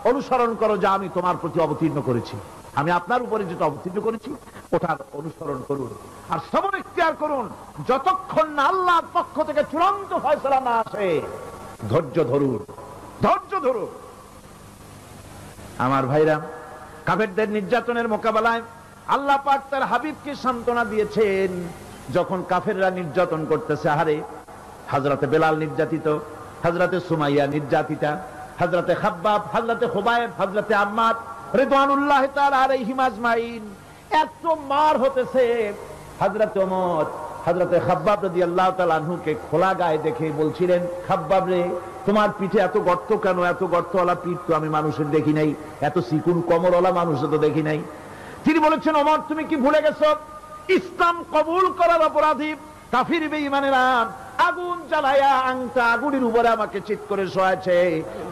অনুসরণ করো যা আমি তোমার প্রতি অবতীর্ণ করেছি। আমি আপনার উপরে যেটা অবতীর্ণ করেছি ওটার অনুসরণ করুন, আর সবর ইখতিয়ার করুন যতক্ষণ না আল্লাহর পক্ষ থেকে চূড়ান্ত ফয়সালা না আসে। ধৈর্য ধরুন, ধৈর্য ধরুন। আমার ভাইরা, কাফেরদের নির্যাতনের মোকাবেলায় আল্লাহ পাক তার হাবিবকে সান্ত্বনা দিয়েছেন। যখন কাফেররা নির্যাতন করতেছে, আহারে হযরতে বেলাল নির্যাতিত, হযরতে সুমাইয়া নির্যাতিতা, হযরতে খাব্বাব, হযরতে খুবাইব, হযরতে আম্মার রিদওয়ানুল্লাহি তাআলা আলাইহিম আজমাইন, এত মার হতেছে। হযরতে ওমর হযরতে খাব্বাব রাদিয়াল্লাহু তাআলা আনহুকে খোলা গায়ে দেখে বলছিলেন, খাব্বাব রে, তোমার পিঠে এত গর্ত কেন? এত গর্তওয়ালা পিঠ তো আমি মানুষের দেখি নাই, এত চিকুন কোমরওয়ালা মানুষও তো দেখি নাই। তিনি বলেছেন, ওমর তুমি কি ভুলে গেছো? ইসলাম কবুল করার অপরাধী কাফির বেঈমানেরা আগুন জ্বালায়া আংটা আগুনের উপরে আমাকে চিৎ করে শোয়াছে।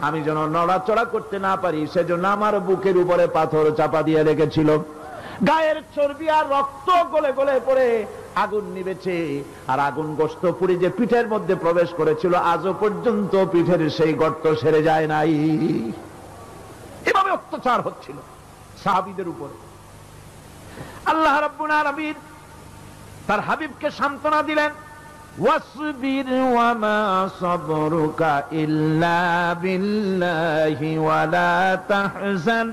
আমি যেন নড়াচড়া করতে না পারি সেজন্য আমার বুকের উপরে পাথর চাপা দিয়ে রেখেছিল। গায়ের চর্বি আর রক্ত গলে গলে পড়ে আগুন নিবেছে, আর আগুন গোশত পুড়ে যে পিঠের মধ্যে প্রবেশ করেছিল আজও পর্যন্ত পিঠের সেই গর্ত সেরে যায় নাই। এভাবে অত্যাচার হচ্ছিল সাহাবীদের উপরে। আল্লাহ রাব্বুল আলামিন তার হাবিবকে সান্ত্বনা দিলেন, ওয়াসবির ওয়ামা সাবরুকা ইল্লা বিল্লাহি ওয়ালা তাহজান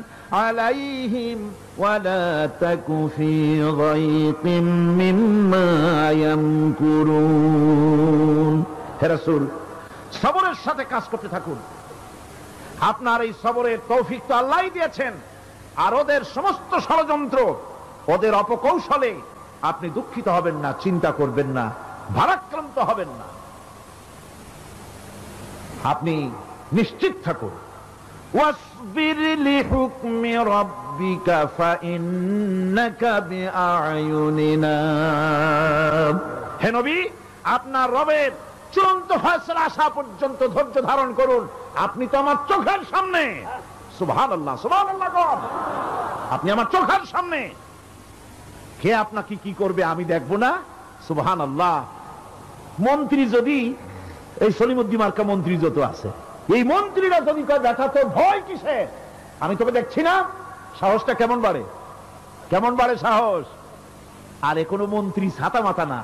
আলাইহিম ওয়ালা তাকু ফি যায়কিম মিম্মা ইয়ামকুরুন। হে রাসূল, সবরের সাথে কাজ করতে থাকুন। আপনার এই সবরের তৌফিক তো আল্লাহই দিয়েছেন, আর ওদের সমস্ত ষড়যন্ত্র, ওদের অপকৌশলে আপনি দুঃখিত হবেন না, চিন্তা করবেন না, ভারাক্রান্ত হবেন না। আপনি নিশ্চিত থাকুন। ওয়াসবির লিহুকমি রাব্বিকা ফাইন্নাকা বিআয়ুনিনা। হে নবী, আপনার রবের চূড়ান্ত ফয়সালা আসা পর্যন্ত ধৈর্য ধারণ করুন। আপনি তো আমার চোখের সামনে। সুবহানাল্লাহ, সুবহানাল্লাহ। আপনি আমার চোখের সামনে। কে আপনাকে কি করবে আমি দেখবো না? সুবহানাল্লাহ। মন্ত্রী যদি, এই সলিমুদ্দিন মার্কা মন্ত্রী যত আছে, এই মন্ত্রীরা যদি কয় দেখা তোর ভয় কিসে, আমি তোকে দেখছি না, সাহসটা কেমন বাড়ে, কেমন বাড়ে সাহস। আর কোনো মন্ত্রী ছাতা মাথা না,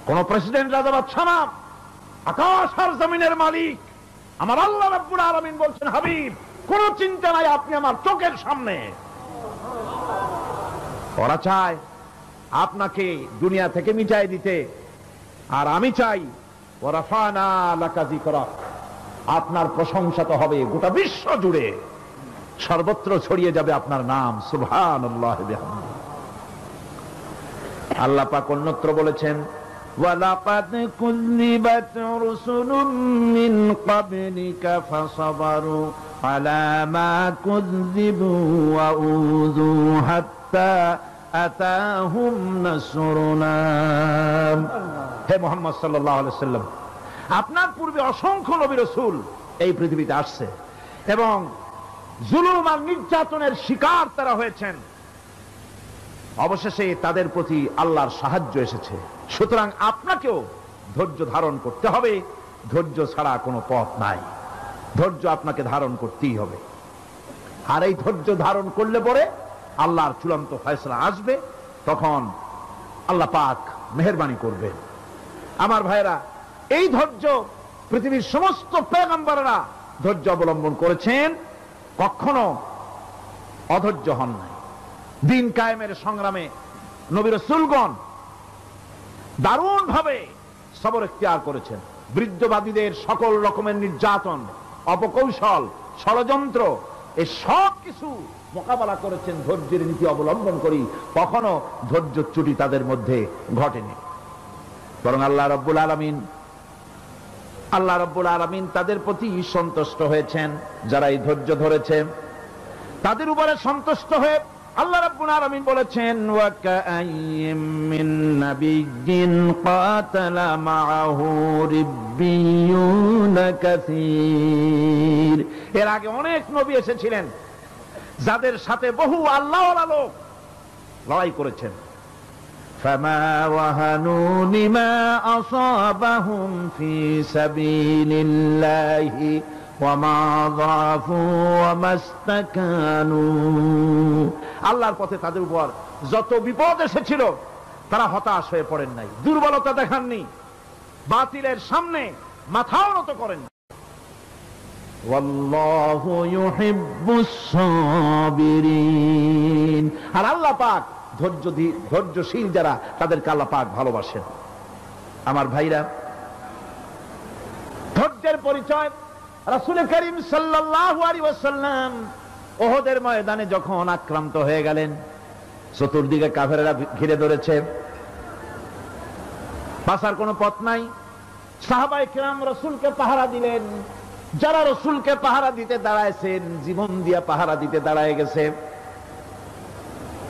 কোন প্রেসিডেন্ট রাজা বাদশা না, আকাশ আর জমিনের মালিক আমার আল্লাহ রাব্বুল আলামিন বলছেন, হাবিব কোন চিন্তা নাই, আপনি আমার চোখের সামনে। ওরা চায় আপনাকে দুনিয়া থেকে মিটাই দিতে, আর আমি চাই ওয়ারাফানা লাকা যিকরাক, আপনার প্রশংসা তো হবে গোটা বিশ্ব জুড়ে, সর্বত্র ছড়িয়ে যাবে আপনার নাম। সুবহানাল্লাহি বিহামদিহি। আল্লাহ পাক অন্যত্র বলেছেন, ওয়ালাকাদ কুযযিবাত রুসুলুম মিন ক্বাবলিকা ফাসাবারু আলা মা কুযযিবু ওয়া উযু হাত্তা আতাহুম নাসরুনা। হে মুহাম্মদ সাল্লাল্লাহু আলাইহি ওয়াসাল্লাম, আপনার পূর্বে অসংখ্য নবী রাসূল এই পৃথিবীতে আসছে এবং জুলুম আর নির্যাতনের শিকার তারা হয়েছেন, অবশেষে তাদের প্রতি আল্লাহর সাহায্য এসেছে। সুতরাং আপনাকেও ধৈর্য ধারণ করতে হবে, ধৈর্য ছাড়া কোনো পথ নাই, ধৈর্য আপনাকে ধারণ করতেই হবে। আর এই ধৈর্য ধারণ করলে পরে আল্লাহর চূড়ান্ত ফয়সালা আসবে, তখন আল্লাহ পাক মেহেরবানি করবে। আমার ভাইরা, এই ধৈর্য পৃথিবীর সমস্ত পয়গম্বররা ধৈর্য অবলম্বন করেছেন, কখনো অধৈর্য হন নাই। দিন কায়েমের সংগ্রামে নবী রাসূলগণ দারুণ ভাবে সবর ইখতিয়ার করেছেন। বৃদ্ধবাদীদের সকল রকমের নির্যাতন, অপকৌশল, ষড়যন্ত্র, এই সব কিছু মোকাবেলা করেছেন ধৈর্যের নীতি অবলম্বন করি। কখনো ধৈর্যচ্যুতি তাদের মধ্যে ঘটেনি, বরং আল্লাহ রাব্বুল আলামিন তাদের প্রতি সন্তুষ্ট হয়েছেন। যারা এই ধৈর্য ধরেছে তাদের উপরে সন্তুষ্ট হয়ে আল্লাহ রাব্বুল আলামিন বলেছেন, ওয়া কাআইয়্যিম মিন নাবিয়্যিন ক্বাতালা মাআহু রিব্বিয়ুনা কাসীর। এর আগে অনেক নবী এসেছিলেন যাদের সাথে বহু আল্লাহওয়ালা লোক লড়াই করেছেন। ফামা ওয়াহানু লিমা আসাবাহুম ফি সাবিলিল্লাহি ওয়ামা যাফু ওয়ামা ইসতাকানু। আল্লাহর পথে তাদের উপর যত বিপদ এসেছিল তারা হতাশ হয়ে পড়েন নাই, দুর্বলতা দেখাননি, বাতিলের সামনে মাথাও নত করেন। ওয়াল্লাহু ইউহিব্বুস সাবিরিন। আর আল্লাহ পাক ধৈর্যশীল যারা, তাদেরকে আল্লাহ পাক ভালোবাসেন। আমার ভাইরা, ধৈর্যের পরিচয় রাসূল করিম সাল্লাল্লাহু আলাইহি ওয়াসাল্লাম উহুদের ময়দানে যখন আক্রান্ত হয়ে গেলেন, চতুর্দিকে কাফেররা ঘিরে ধরেছে, বাঁচার কোনো পথ নাই। সাহাবায়ে কেরাম রাসূলকে পাহারা দিলেন। যারা রাসূলকে পাহারা দিতে দাঁড়ায়ছেন, জীবন দিয়া পাহারা দিতে দাঁড়ায় গেছে,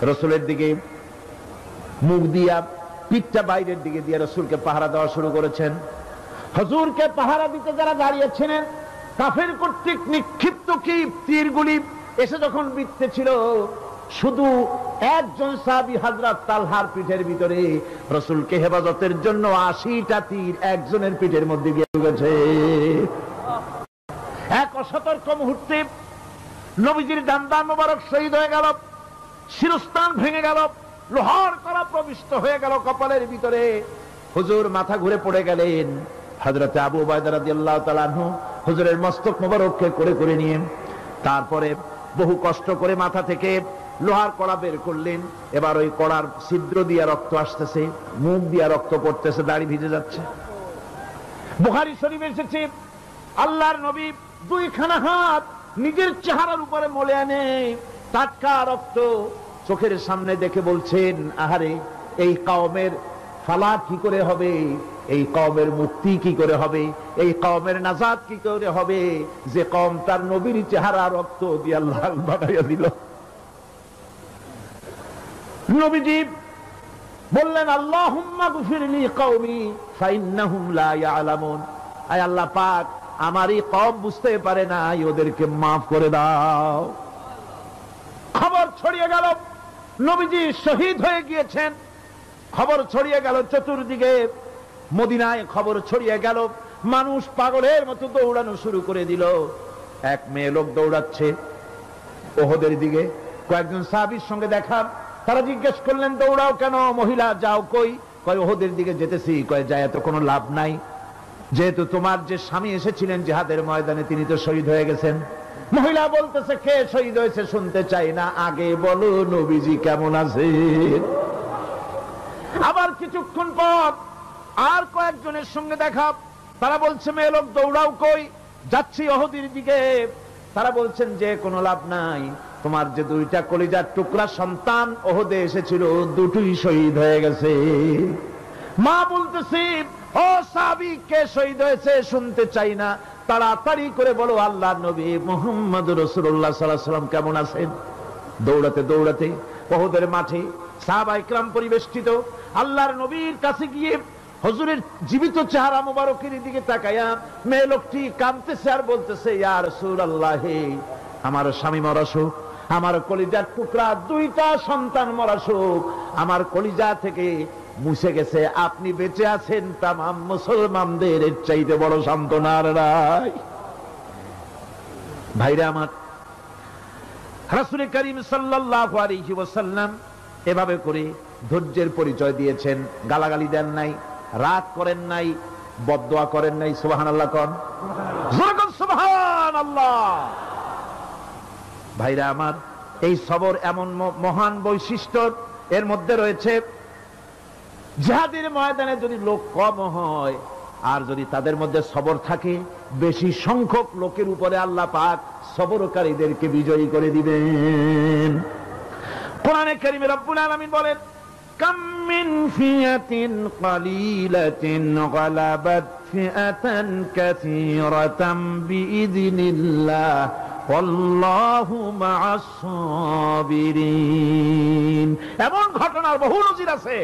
রাসূলের দিকে মুখ দিয়া, পিঠটা বাইরের দিকে দিয়ে রাসূলকে পাহারা দেওয়া শুরু করেছেন। হুজুরকে পাহারা দিতে যারা দাঁড়িয়েছিলেন, কাফের কর্তৃক নিক্ষিপ্ত কি তীরগুলি এসে যখন বিঁধতেছিল, শুধু একজন সাহাবী হযরত তালহার পিঠের ভিতরে রাসূলকে হেফাজতের জন্য 80টা তীর একজনের পিঠের মধ্যে গিয়ে ঢুকেছে। এক অসতর্ক মুহূর্তে নবীজির ডান্ডা মোবারক শহীদ হয়ে গেল, শিরস্থান ভেঙে গেল, লোহার কড়া প্রবিষ্ট হয়ে গেল কপালের ভিতরে। হুজুর মাথা ঘুরে পড়ে গেলেন। হযরত আবু উবাইদা রাদিয়াল্লাহু তাআলা আনহু হুজুরের মস্তক মোবারককে করে করে নিয়ে তারপরে বহু কষ্ট করে মাথা থেকে লোহার কড়া বের করলেন। এবার ওই কড়ার ছিদ্র দিয়ে রক্ত আসতেছে, মুখ দিয়ে রক্ত পড়তেছে, দাড়ি ভিজে যাচ্ছে। বুখারী শরীফে এসেছে, আল্লাহর নবী দুইখানা হাত নিজের চেহারার উপরে মলে আনে টাটকা রক্ত চোখের সামনে দেখে বলছেন, আহারে, এই কওমের ফালাক কি করে হবে, এই কওমের মুক্তি কি করে হবে, এই কওমের নাজাত কি করে হবে, যে কওম তার নবীর চেহারা রক্ত দিয়ে লাল বানাইয়া দিল। নবীজি বললেন, আল্লাহুম্মা গফিরলি কওমি ফাইন্নাহুম লা ইয়ালামুন। আয় আল্লাহ পাক, আমার এই কওম বুঝতে পারে না, ওদেরকে মাফ করে দাও। খবর ছড়িয়ে গেল নবীজি শহীদ হয়ে গিয়েছেন। খবর ছড়িয়ে গেল চতুর্দিকে, মদিনায় খবর ছড়িয়ে গেল। মানুষ পাগলের মতো দৌড়ানো শুরু করে দিল। এক মেয়ে লোক দৌড়াচ্ছে উহুদের দিকে, কয়েকজন সাহাবীর সঙ্গে দেখা। তারা জিজ্ঞেস করলেন, দৌড়াও কেন মহিলা, যাও কই? কয় ওহদের দিকে যেতেছি। কয় যায় তো কোনো লাভ নাই, যেহেতু তোমার যে স্বামী এসেছিলেন জিহাদের ময়দানে তিনি তো শহীদ হয়ে গেছেন। মহিলা বলতেছে কে শহীদ হয়েছে শুনতে চাই না, আগে বলো নবীজি কেমন আছে। আবার কিছুক্ষণ পর আর কয়েকজনের সঙ্গে দেখা, তারা বলছে মেয়ে লোক দৌড়াও, কই যাচ্ছি ওহদের দিকে। তারা বলছেন যে কোনো লাভ নাই, তোমার যে দুইটা কলিজার টুকরা সন্তান ওহদে এসেছিল দুটোই শহীদ হয়ে গেছে। মা বলতেছি ও সাহাবী কে শহীদ হয়েছে শুনতে চাই না, তাড়াতাড়ি করে বলো আল্লাহর নবী মুহাম্মদ রাসূলুল্লাহ সাল্লাল্লাহু আলাইহি ওয়াসাল্লাম কেমন আছেন। দৌড়াতে দৌড়াতে ওহদের মাঠে সাহাবায়ে কেরাম পরিবেষ্টিত, আল্লাহর নবীর কাছে গিয়ে হুজুরের জীবিত চেহারা মোবারকের দিকে তাকায়া মেয়ে লোকটি কাঁদতেছে আর বলতেছে ইয়া রাসূলুল্লাহ, আমার স্বামী মরা শোক, আমার কলিজার টুকরা দুইটা সন্তান মরা শোক আমার কলিজা থেকে মুছে গেছে, আপনি বেঁচে আছেন তামাম মুসলমানদের এর চাইতে বড় সান্ত্বনার নাই। ভাইরা আমার, রাসূল করিম সাল্লাল্লাহু আলাইহি ওয়াসাল্লাম এভাবে করে ধৈর্যের পরিচয় দিয়েছেন। গালাগালি দেন নাই, রাগ করেন নাই, বদদোয়া করেন নাই। সুবহানাল্লাহ কোন, সুবহানাল্লাহ। ভাইরা আমার, এই সবর এমন মহান বৈশিষ্ট্য, এর মধ্যে রয়েছে জিহাদের ময়দানে যদি লোক কম হয় আর যদি তাদের মধ্যে সবর থাকে, বেশি সংখ্যক লোকের উপরে আল্লাহ পাক সবরকারীদেরকে বিজয়ী করে দিবেন। কোরআনে কারীমে রব্বুল আলামিন বলেন কাম মিন ফিয়াতিন কালিলাতিন গালাবাত ফিআতান কাসীরাতাম বিইযনিল্লাহ ওয়াল্লাহু মা'আস সাবিরিন। এমন ঘটনার বহু নজির আছে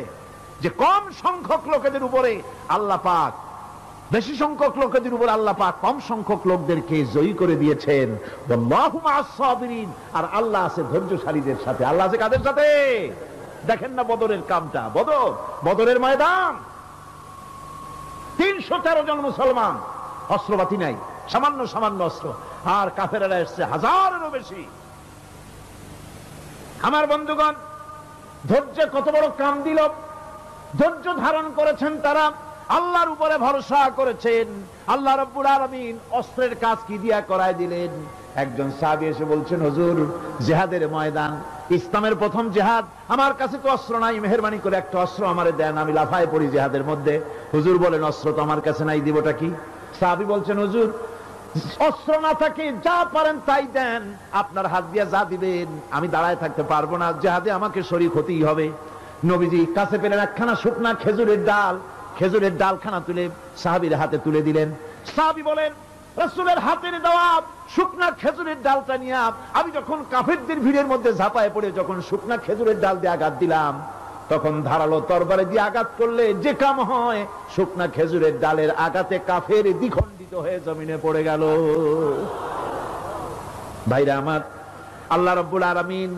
যে কম সংখ্যক লোকেদের উপরে আল্লাহ পাক, বেশি সংখ্যক লোকেদের উপর আল্লাহ পাক কম সংখ্যক লোকদেরকে জয়ী করে দিয়েছেন। ওয়াল্লাহু মা'আস সাবিরিন, আর আল্লাহ আছে ধৈর্যশালীদের সাথে। আল্লাহ আছে কাদের সাথে? দেখেন না বদরের কামটা, বদরের ময়দান 313 জন মুসলমান, অস্ত্রপাতি নাই, সামান্য সামান্য অস্ত্র, আর কাফেরেরা এসছে হাজারেরও বেশি। আমার বন্ধুগণ, ধৈর্য কত বড় কাম দিল, ধৈর্য ধারণ করেছেন তারা, আল্লাহর উপরে ভরসা করেছেন। আল্লাহ রাব্বুল আলামিন অস্ত্রের কাজ কি দিয়া করায় দিলেন। একজন সাহাবী এসে বলছেন হুজুর, জিহাদের ময়দান, ইসলামের প্রথম জিহাদ, আমার কাছে তো অস্ত্র নাই, মেহেরবানি করে একটা অস্ত্র আমারে দেন, আমি লাফায় পড়ি জিহাদের মধ্যে। হুজুর বলেন অস্ত্র তো আমার কাছে নাই, দিবটা কি? সাহাবী বলছেন হুজুর, অস্ত্র না থাকে যা পারেন তাই দেন, আপনার হাত দিয়ে যা দিবেন আমি দাঁড়ায় থাকতে পারবো না, জিহাদে আমাকে শরীক হতেই হবে। নবীজি কাছে পেলেন একখানা শুকনা খেজুরের ডাল, খেজুরের ডালখানা তুলে সাহাবীর হাতে তুলে দিলেন। সাহাবী বলেন রাসূলের হাতের দেওয়া শুকনা খেজুরের ডালটা নিয়ে আমি যখন কাফেরদের ভিড়ের মধ্যে ঝাঁপায় পড়ে যখন শুকনা খেজুরের ডাল দিয়ে আঘাত দিলাম, তখন ধারালো তরবারি দিয়ে আঘাত করলে যে কাম হয়, শুকনা খেজুরের ডালের আঘাতে কাফের দ্বিখণ্ডিত হয়ে জমিনে পড়ে গেল। ভাইরা আমার, আল্লাহ রাব্বুল আলামিন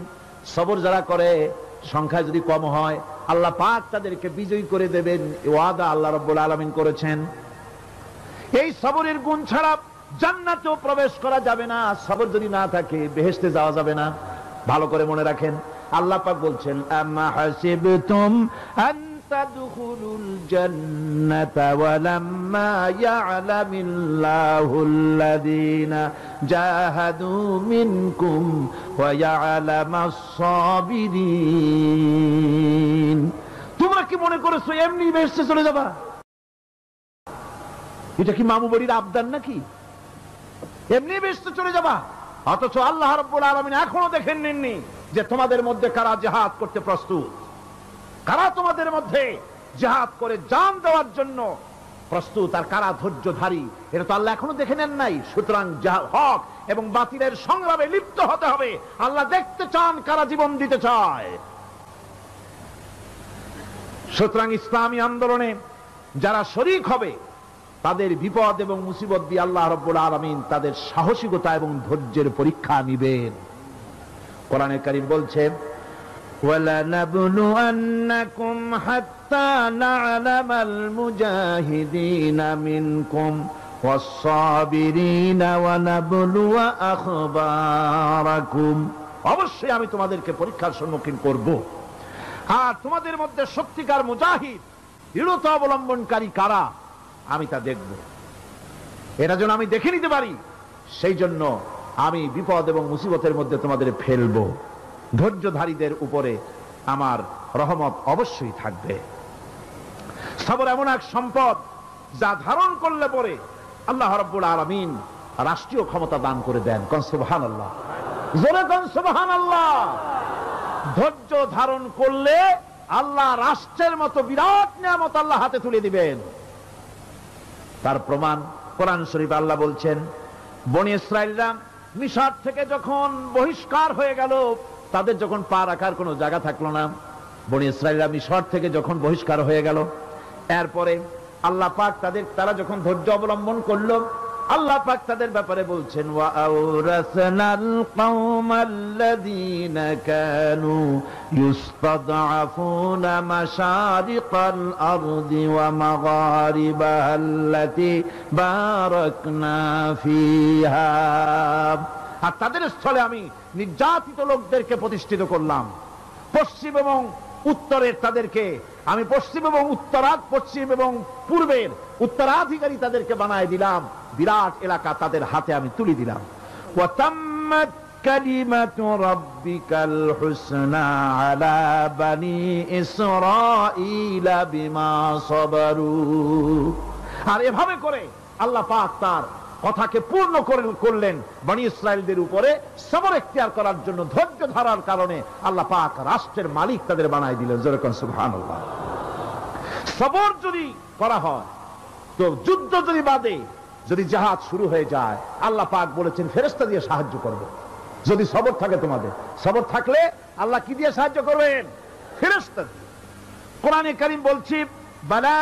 সবর যারা করে, সংখ্যায় যদি কম হয়, আল্লাহ পাক তাদেরকে বিজয়ী করে দেবেন, এই ওয়াদা আল্লাহ রাব্বুল আলামিন করেছেন। এই সবরের গুণ ছাড়া জান্নাতেও প্রবেশ করা যাবে না। সবর যদি না থাকে বেহেশতে যাওয়া যাবে না। ভালো করে মনে রাখেন, আল্লাহ পাক বলছেন আম্মা হাসিবতুম আন তাদখুলুল জান্নাতা ওয়ালাম্মা ইয়া'লামিল্লাহুল্লাযীনা জাহাদু মিনকুম ওয়া ইয়া'লামাস সাবিরিন। তোমরা কি মনে করেছো এমনি বেহেশতে চলে যাবা? এটা কি মামু বাড়ির আবদার নাকি? এমনি বেহেশতে চলে যাবা? অথচ আল্লাহ রাব্বুল আলামিন এখনো দেখেন নেননি যে তোমাদের মধ্যে কারা জিহাদ করতে প্রস্তুত, কারা তোমাদের মধ্যে জিহাদ করে জান দেওয়ার জন্য প্রস্তুত, আর কারা ধৈর্যধারী, এটা তো আল্লাহ এখনো দেখে নেন নাই। সুতরাং হক এবং বাতিলের সংগ্রামে লিপ্ত হতে হবে। আল্লাহ দেখতে চান কারা জীবন দিতে চায়। সুতরাং ইসলামী আন্দোলনে যারা শরীক হবে তাদের বিপদ এবং মুসিবত দিয়ে আল্লাহ রাব্বুল আলামিন তাদের সাহসিকতা এবং ধৈর্যের পরীক্ষা নিবেন। কোরআনে কারীম বলছে وَلَنَبْلُوَنَّكُمْ حَتَّى نَعْلَمَ الْمُجَاهِدِينَ مِنكُمْ وَالصَّابِرِينَ وَنَبْلُوَ أَخْبَارَكُمْ। অবশ্যই আমি তোমাদেরকে পরীক্ষার সম্মুখীন করব, আর তোমাদের মধ্যে সত্যিকার মুজাহিদ দৃঢ়তা অবলম্বনকারী কারা আমি তা দেখব। এটা যেন আমি দেখে নিতে পারি, সেই জন্য আমি বিপদ এবং মুসিবতের মধ্যে তোমাদের ফেলবো। ধৈর্যধারীদের উপরে আমার রহমত অবশ্যই থাকবে। সবর এমন এক সম্পদ যা ধারণ করলে পরে আল্লাহ রাব্বুল আলামিন রাষ্ট্রীয় ক্ষমতা দান করে দেন। কোন সুবহানাল্লাহ, জোরে কোন সুবহানাল্লাহ। ধৈর্য ধারণ করলে আল্লাহ রাষ্ট্রের মতো বিরাট নিয়ামত আল্লাহ হাতে তুলে দিবেন। তার প্রমাণ কোরআন শরীফে আল্লাহ বলছেন, বনি ইসরাইলরা মিশর থেকে যখন বহিষ্কার হয়ে গেল, তাদের যখন পা রাখার কোনো জায়গা থাকলো না, বনি ইসরাইলরা মিশর থেকে যখন বহিষ্কার হয়ে গেল, এরপরে আল্লাহ পাক তারা যখন ধৈর্য অবলম্বন করলো, আল্লাহ পাক তাদের ব্যাপারে বলছেন, ওয়া আওরাসনাল কওমাল্লাযীনা কানু ইউস্তাদআফুনা মাশারিকাল আরদি ওয়া মাগারিবাহাল্লাতী বারাকনা ফিহা। আর তাদের স্থলে আমি নির্যাতিত লোকদেরকে প্রতিষ্ঠিত করলাম। পশ্চিম এবং উত্তরের তাদেরকে আমি পশ্চিম এবং পশ্চিম এবং পূর্বের উত্তরাধিকারী তাদেরকে বানায় দিলাম। বিরাট এলাকা তাদের হাতে আমি তুলে দিলাম। ওয়া তাম্মাত কালিমাতু রাব্বিকাল হুসনা আলা বানি ইসরাঈলা বিমা সাবারু। আর এভাবে করে আল্লাহ পাক তার কথাকে পূর্ণ করলেন বনি ইসরাইলদের উপরে। সবর ইখতিয়ার করার জন্য, ধৈর্য ধরার কারণে আল্লাহ পাক রাষ্ট্রের মালিক তাদের বানায় দিলেন। জোরে কোন সুবহানাল্লাহ। সবর যদি করা হয়, তো যুদ্ধ যদি বাদে, যদি জাহাজ শুরু হয়ে যায়, আল্লাহ পাক বলেছেন ফেরেশতা দিয়ে সাহায্য করব। যদি সবর থাকে তোমাদের, সবর থাকলে আল্লাহ কি দিয়ে সাহায্য করবেন? ফেরেশতা দিয়ে। কোরআনে কারীম বলছি, বালা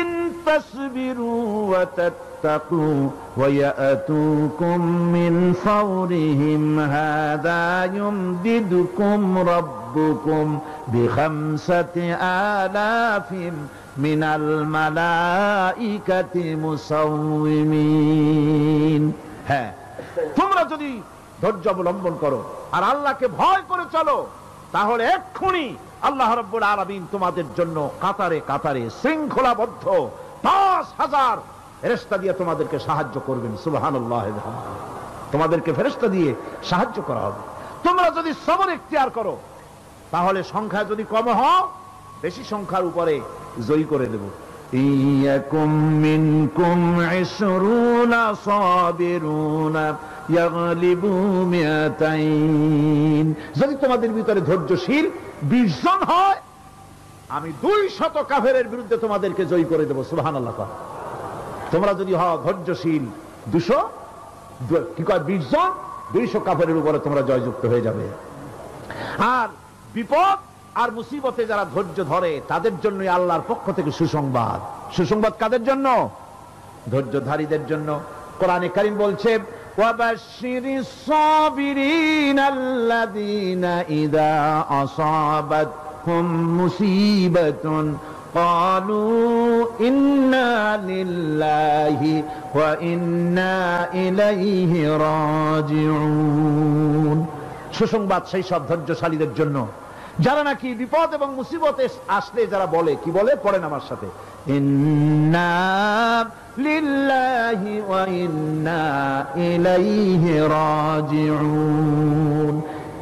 ইন তাসবিরু ওয়া তাত্তাকু ওয়া ইয়াতুকুম মিন ফাওরিহিম হাদা ইউমদিদুকুম রাব্বুকুম বিখামসাতি আলাফিন মিনাল মালাইকাতি মুসাউমিন। হ্যাঁ, তোমরা যদি ধৈর্য অবলম্বন করো আর আল্লাহকে ভয় করে চলো, তাহলে এক্ষুনি আল্লাহ রাব্বুল আলামিন তোমাদের জন্য কাতারে কাতারে শৃঙ্খলাবদ্ধ ৫,০০০ ফেরেশতা দিয়ে তোমাদেরকে সাহায্য করবেন। সুবহানাল্লাহ। তোমাদেরকে ফেরেশতা দিয়ে সাহায্য করা হবে। তোমরা যদি সবর ইখতিয়ার করো, তাহলে সংখ্যা যদি কম হয়, বেশি সংখ্যার উপরে জয়ী করে দেব। ইয়াকুম মিনকুম ২০ সাবিরুনা ইয়াগলিবু মিয়াতাইন। যদি তোমাদের ভিতরে ধৈর্যশীল ২০ জন হয়, আমি ২০০ কাফেরের বিরুদ্ধে তোমাদেরকে জয়ী করে দেব। সুবহানাল্লাহ। তোমরা যদি হও ধৈর্যশীল ২০০ জন, ২০০ কাফেরের উপরে তোমরা জয়যুক্ত হয়ে যাবে। আর বিপদ আর মুসিবতে যারা ধৈর্য ধরে, তাদের জন্যই আল্লাহর পক্ষ থেকে সুসংবাদ। সুসংবাদ কাদের জন্য? ধৈর্যধারীদের জন্য। কোরআনে কারীম বলছে, ওয়াবাশশিরিস সাবিরিনাল্লাযীনা ইযা আসাবাতহুম মুসিবাতুন ক্বালু ইন্না লিল্লাহি ওয়া ইন্না ইলাইহি রাজিউন। সুসংবাদ সেই সব ধৈর্যশালীদের জন্য যারা নাকি বিপদ এবং মুসিবতে আসলে যারা বলে, কি বলে? পড়েন আমার সাথে, ইন্না লিল্লাহি ওয়া ইন্না ইলাইহি রাজিউন।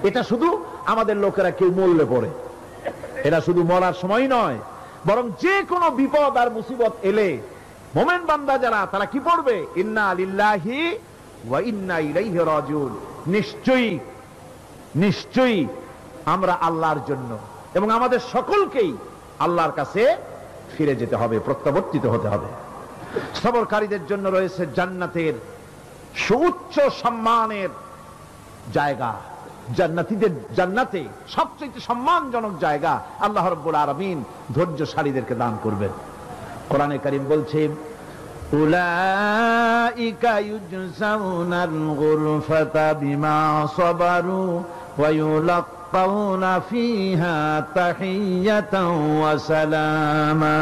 এটা শুধু আমাদের লোকেরা কেউ মরলে পড়ে, এটা শুধু মরার সময় নয়, বরং যে কোনো বিপদ আর মুসিবত এলে মুমিন বান্দা যারা, তারা কি পড়বে? ইন্না লিল্লাহি ওয়া ইন্না ইলাইহি রাজিউন। নিশ্চয়ই নিশ্চয়ই আমরা আল্লাহর জন্য এবং আমাদের সকলকেই আল্লাহর কাছে ফিরে যেতে হবে, প্রত্যাবর্তিত হতে হবে। সবরকারীদের জন্য রয়েছে জান্নাতের সুউচ্চ সম্মানের জায়গা। জান্নাতে সবচেয়ে সম্মানজনক জায়গা আল্লাহ রাব্বুল আলামিন ধৈর্যশালীদেরকে দান করবেন। কোরআনে কারীম বলছে, উলাইকা ইউজজাউনাল গুরফাতা বিমা সাবারু ওয়া ইউলাক্কাউনা ফিহা তাহিয়াতাও ওয়া সালামা।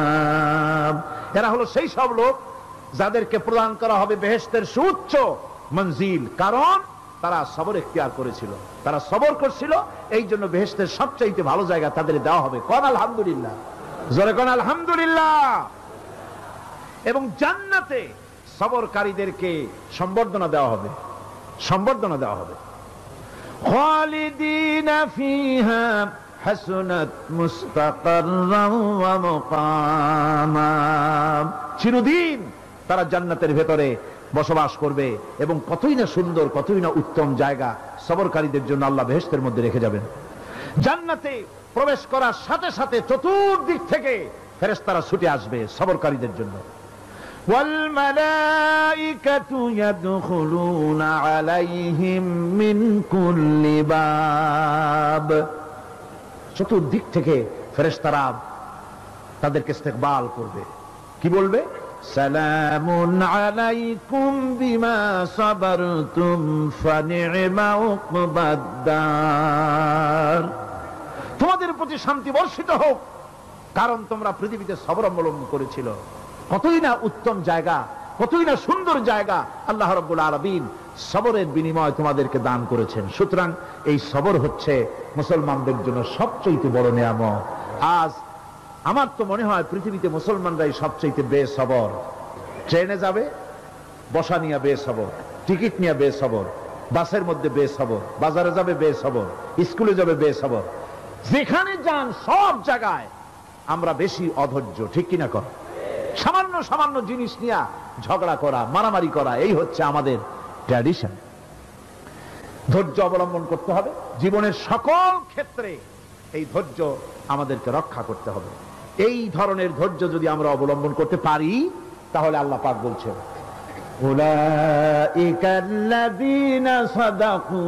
এরা হলো সেই সব লোক যাদেরকে প্রদান করা হবে বেহেশতের সুউচ্চ মঞ্জিল, কারণ তারা সবর ইখতিয়ার করেছিল, তারা সবর করছিল, এই জন্য বেহেশতের সবচাইতে ভালো জায়গা তাদের দেওয়া হবে। কোন আলহামদুলিল্লাহ। জোরে কোন আলহামদুলিল্লাহ। এবং জান্নাতে সবরকারীদেরকে সম্বর্ধনা দেওয়া হবে, সম্বর্ধনা দেওয়া হবে। খালিদিনা ফিহা হাসুনাত মুস্তাকাররান ওয়া মুকামা, চিরদিন তারা জান্নাতের ভেতরে বসবাস করবে এবং কতই না সুন্দর, কতই না উত্তম জায়গা সবরকারীদের জন্য আল্লাহ বেহেশতের মধ্যে রেখে যাবেন। জান্নাতে প্রবেশ করার সাথে সাথে চতুর্দিক থেকে ফেরেশতারা ছুটে আসবে সবরকারীদের জন্য। ওয়াল মালাইকাতু ইয়াদখুলুনা আলাইহিম মিন কুল্লি বাব, চতুর্দিক থেকে ফেরেশতারা তাদেরকে ইস্তেকবাল করবে। কি বলবে? সালামুন আলাইকুম বিমা সাবারতুম ফানি'মা উকবাদ-দার, তোমাদের প্রতি শান্তি বর্ষিত হোক, কারণ তোমরা পৃথিবীতে সবর অবলম্বন করেছিল। কতই না উত্তম জায়গা, কতই না সুন্দর জায়গা আল্লাহ রাব্বুল আলামিন সবরের বিনিময় তোমাদেরকে দান করেছেন। সুতরাং এই সবর হচ্ছে মুসলমানদের জন্য সবচেয়ে বড় নিয়ামত। আজ আমার তো মনে হয় পৃথিবীতে মুসলমানরাই সবচেয়ে বেসবর। ট্রেনে যাবে, বসা নিয়ে বেসবর, টিকিট নিয়ে বেসবর, বাসের মধ্যে বেসবর, বাজারে যাবে বেসবর, স্কুলে যাবে বেসবর, যেখানে যান সব জায়গায় আমরা বেশি অধৈর্য। ঠিক কিনা কর? সামান্য সামান্য জিনিস নিয়ে ঝগড়া করা, মারামারি করা, এই হচ্ছে আমাদের ট্র্যাডিশন। ধৈর্য অবলম্বন করতে হবে জীবনের সকল ক্ষেত্রে, এই ধৈর্য আমাদেরকে রক্ষা করতে হবে। এই ধরনের ধৈর্য যদি আমরা অবলম্বন করতে পারি তাহলে আল্লাহ পাক বলছেন উলাইকাল্লাযীনা সাদাকু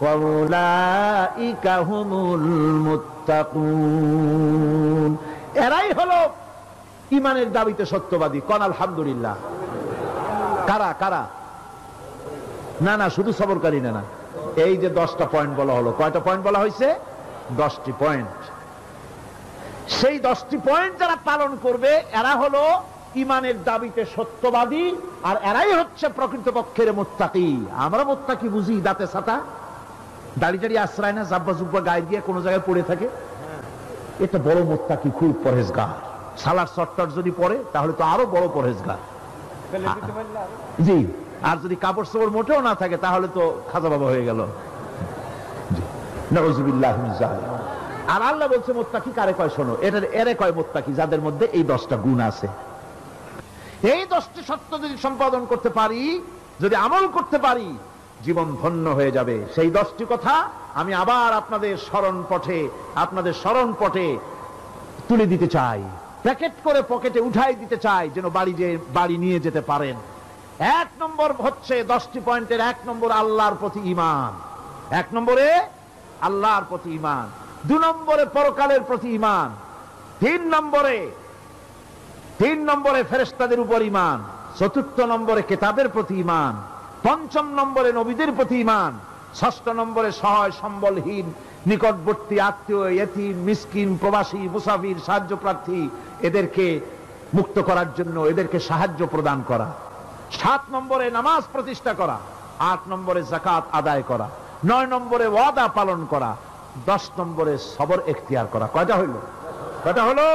ওয়া উলাইকা হুমুল মুত্তাকুন, এরাই হলো ঈমানের দাবিতে সত্যবাদী। কোন আলহামদুলিল্লাহ। কারা কারা? না না, শুধু সবরকারী না, এই যে 10টা পয়েন্ট বলা হলো, কয়টা পয়েন্ট বলা হয়েছে? 10টি পয়েন্ট। সেই 10টি পয়েন্ট যারা পালন করবে এরা হলো ঈমানের দাবিতে সত্যবাদী, আর এরাই হচ্ছে প্রকৃতপক্ষের মুত্তাকি। আমরা মুত্তাকি বুঝি দাঁতে ছাতা, দাড়ি টাড়ি আশ্রয় না, জাব্বা জুব্বা গায়ে দিয়ে কোনো জায়গায় পড়ে থাকে, এটা বড় মুত্তাকি, খুব পরহেজগার। সালার চট্টর যদি পড়ে তাহলে তো আরো বড় পরহেজগার। জি, আর যদি কাপড় চোপড় মোটেও না থাকে তাহলে তো খাজা বাবা হয়ে গেল। নাউযুবিল্লাহ মিন যালিক। আর আল্লাহ বলছে মুত্তাকি কারে কয় শোনো, এটার এরে কয় মুত্তাকি যাদের মধ্যে এই 10টা গুণ আছে। এই 10টি সত্য যদি সম্পাদন করতে পারি, যদি আমল করতে পারি, জীবন ধন্য হয়ে যাবে। সেই 10টি কথা আমি আবার আপনাদের স্মরণ পটে তুলে দিতে চাই, প্যাকেট করে পকেটে উঠাই দিতে চাই, যেন বাড়ি নিয়ে যেতে পারেন। 1 নম্বর হচ্ছে 10টি পয়েন্টের 1 নম্বর আল্লাহর প্রতি ঈমান। 1 নম্বরে আল্লাহর প্রতি ঈমান, 2 নম্বরে পরকালের প্রতি ঈমান, 3 নম্বরে ফেরেশতাদের উপর ঈমান, 4 নম্বরে কিতাবের প্রতি ঈমান, 5 নম্বরে নবীদের প্রতি ঈমান, 6 নম্বরে সহায় সম্বলহীন নিকটবর্তী আত্মীয়, ইয়েতিম, মিসকিন, প্রবাসী, মুসাফির, সাহায্য প্রার্থী, এদেরকে মুক্ত করার জন্য এদেরকে সাহায্য প্রদান করা, 7 নম্বরে নামাজ প্রতিষ্ঠা করা, 8 নম্বরে যাকাত আদায় করা, 9 নম্বরে ওয়াদা পালন করা, 10 নম্বরে সবর এখতিয়ার করা। কয়টা হলো?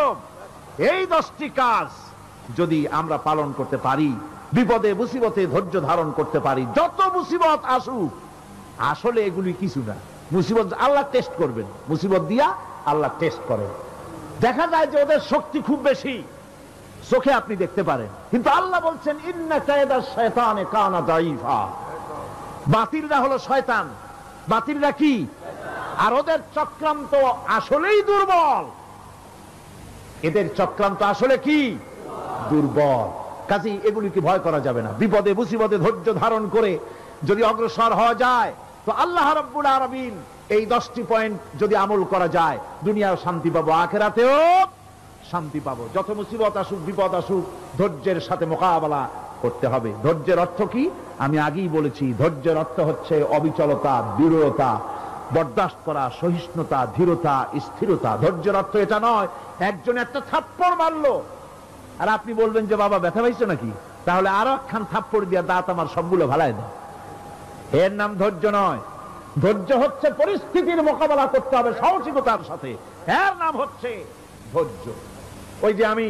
এই 10টি কাজ যদি আমরা পালন করতে পারি, বিপদে মুসিবতে ধৈর্য ধারণ করতে পারি, যত মুসিবত আসুক, আসলে এগুলি কিছু না। মুসিবত আল্লাহ টেস্ট করবেন, মুসিবত দিয়া আল্লাহ টেস্ট করেন। দেখা যায় যে ওদের শক্তি খুব বেশি, চোখে আপনি দেখতে পারেন, কিন্তু আল্লাহ বলছেন ইন্না কায়দাশ শায়তানে কানা দাঈফা। বাতিলরা হলো শয়তান, বাতিলরা কি? আর ওদের চক্রান্ত আসলেই দুর্বল, এদের চক্রান্ত আসলে কি? দুর্বল। কাজেই এগুলিকে ভয় করা যাবে না। বিপদে মুসিবতে ধৈর্য ধারণ করে যদি অগ্রসর হওয়া যায় তো আল্লাহ রাব্বুল আলামিন এই 10টি পয়েন্ট যদি আমল করা যায়, দুনিয়াও শান্তি পাবো, আখিরাতেও শান্তি পাবো। যত মুসিবত আসুক, বিপদ আসুক, ধৈর্যের সাথে মোকাবেলা করতে হবে। ধৈর্যের অর্থ কি? আমি আগেই বলেছি, ধৈর্যের অর্থ হচ্ছে অবিচলতা, দৃঢ়তা, বরদাস্ত করা, সহিষ্ণুতা, ধীরতা, স্থিরতা। ধৈর্যের অর্থ এটা নয় একজন একটা থাপ্পড় মারলো আর আপনি বলবেন যে বাবা ব্যথা পাইছো নাকি, তাহলে আরো একখান থাপ্পড় দিয়া দাঁত আমার সবগুলো ভালাই দেয়। এর নাম ধৈর্য নয়। ধৈর্য হচ্ছে পরিস্থিতির মোকাবেলা করতে হবে সাহসিকতার সাথে। এর নাম হচ্ছে ধৈর্য। ওই যে আমি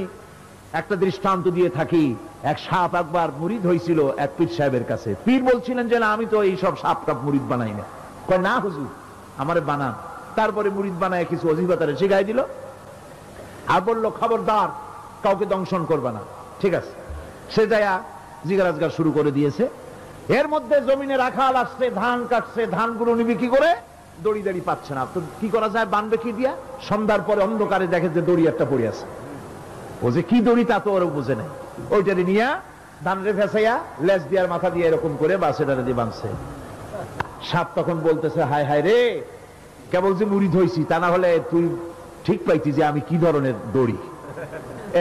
একটা দৃষ্টান্ত দিয়ে থাকি, এক সাপ একবার মুরিদ হয়েছিল এক পীর সাহেবের কাছে। পীর বলছিলেন যে না, আমি তো এই সব সাপ টাপ মুরিদ বানাই না। কয় না হুজুর, আমারে বানান। তারপরে মুরিদ বানায় কিছু অজিফাতারে শিখাই দিল, আর বললো খবরদার কাউকে দংশন করবে না। ঠিক আছে, সে যায়া জিজ্ঞাসা শুরু করে দিয়েছে। এর মধ্যে জমিনে রাখাল আসছে, ধান কাটছে, ধানগুলো নিবি কি করে, দড়ি দাড়ি পাচ্ছে না। তো কি করা যায়, বানবে কি দিয়া? সন্ধ্যার পরে অন্ধকারে দেখে যে দড়ি একটা পড়ে আছে। ও যে কি দড়ি তা তো ওরা বুঝে নাই। ওইটারে নিয়ে ধানরে ফেসাইয়া লেজ দিয়ার মাথা দিয়ে এরকম করে বাসেটারে দিয়ে বাঁধছে। সাপ তখন বলতেছে, হায় হায় রে, কেবল যে মুরিদ হইছি, তা না হলে তুই ঠিক পাইতি যে আমি কি ধরনের দড়ি।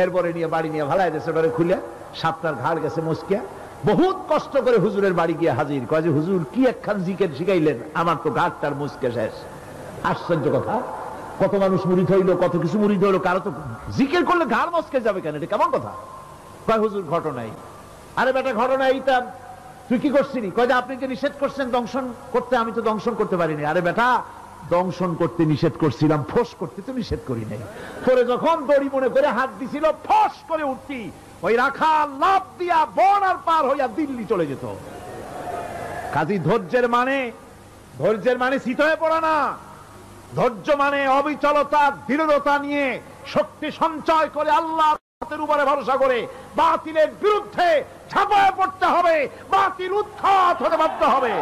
এরপরে নিয়ে বাড়ি নিয়ে ভালাই দেশে খুলে সাপটার ঘাড় গেছে মস্কিয়া। বহুত কষ্ট করে হুজুরের বাড়ি গিয়ে হাজির। কয় যে হুজুর কি একখান জিকের শিখাইলেন, আমার তো ঘাটটার মুসকে শেষ। আশ্চর্য কথা, কত মানুষ মুরিদ হইলো, কত কিছু মুরিদ হইলো, কারো তো জিকের করলে ঘাড় মস্কে যাবে কেন, এটা কেমন কথা? কয় হুজুর ঘটনাই। আরে বেটা ঘটনা এইটা, তুই কি করছিলি? কয় যে আপনি যে নিষেধ করছেন দংশন করতে, আমি তো দংশন করতে পারিনি। আরে বেটা, দংশন করতে নিষেধ করছিলাম, ফোঁস করতে তো নিষেধ করি নাই। পরে যখন দড়ি মনে করে হাত দিছিল, ফোঁস করে উঠতি, ওই রাখা লাভ দিয়া বন আর পার হইয়া দিল্লি চলে যেত। কাজী ধৈর্যের মানে শীত হয়ে পড়া না। ধৈর্য মানে অবিচলতা, দৃঢ়তা নিয়ে শক্তি সঞ্চয় করে আল্লাহর উপরে ভরসা করে বাতিলের বিরুদ্ধে ঝাঁপায় পড়তে হবে, বাতিল উৎখাত হতে বাধ্য হবে।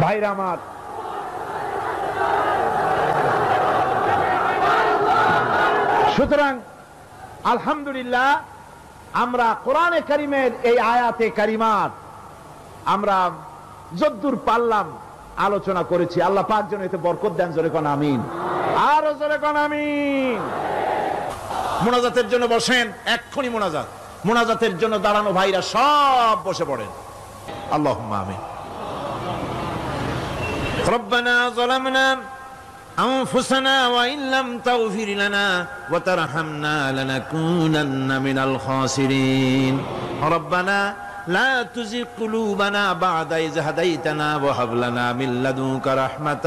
ভাইরা আমার, সুতরাং আলহামদুলিল্লাহ আমরা কোরআনে কারিমের এই আয়াতে কারিমাত আমরা যদ্দূর পারলাম আলোচনা করেছি। আল্লাহ পাক যেন এতে বরকত দেন। জোরে কোন আমিন, আরো জোরে কোন আমিন। মোনাজাতের জন্য বসেন, এক্ষুনি মোনাজাতের জন্য দাঁড়ানো ভাইরা সব বসে পড়েন। আল্লাহুম্মা আমিন। ربنا ظلمنا أنفسنا وإن لم تغفر لنا وترحمنا لنكونن من الخاسرين ربنا لا تزغ قلوبنا بعد إذ هديتنا وهب لنا من لدنك رحمة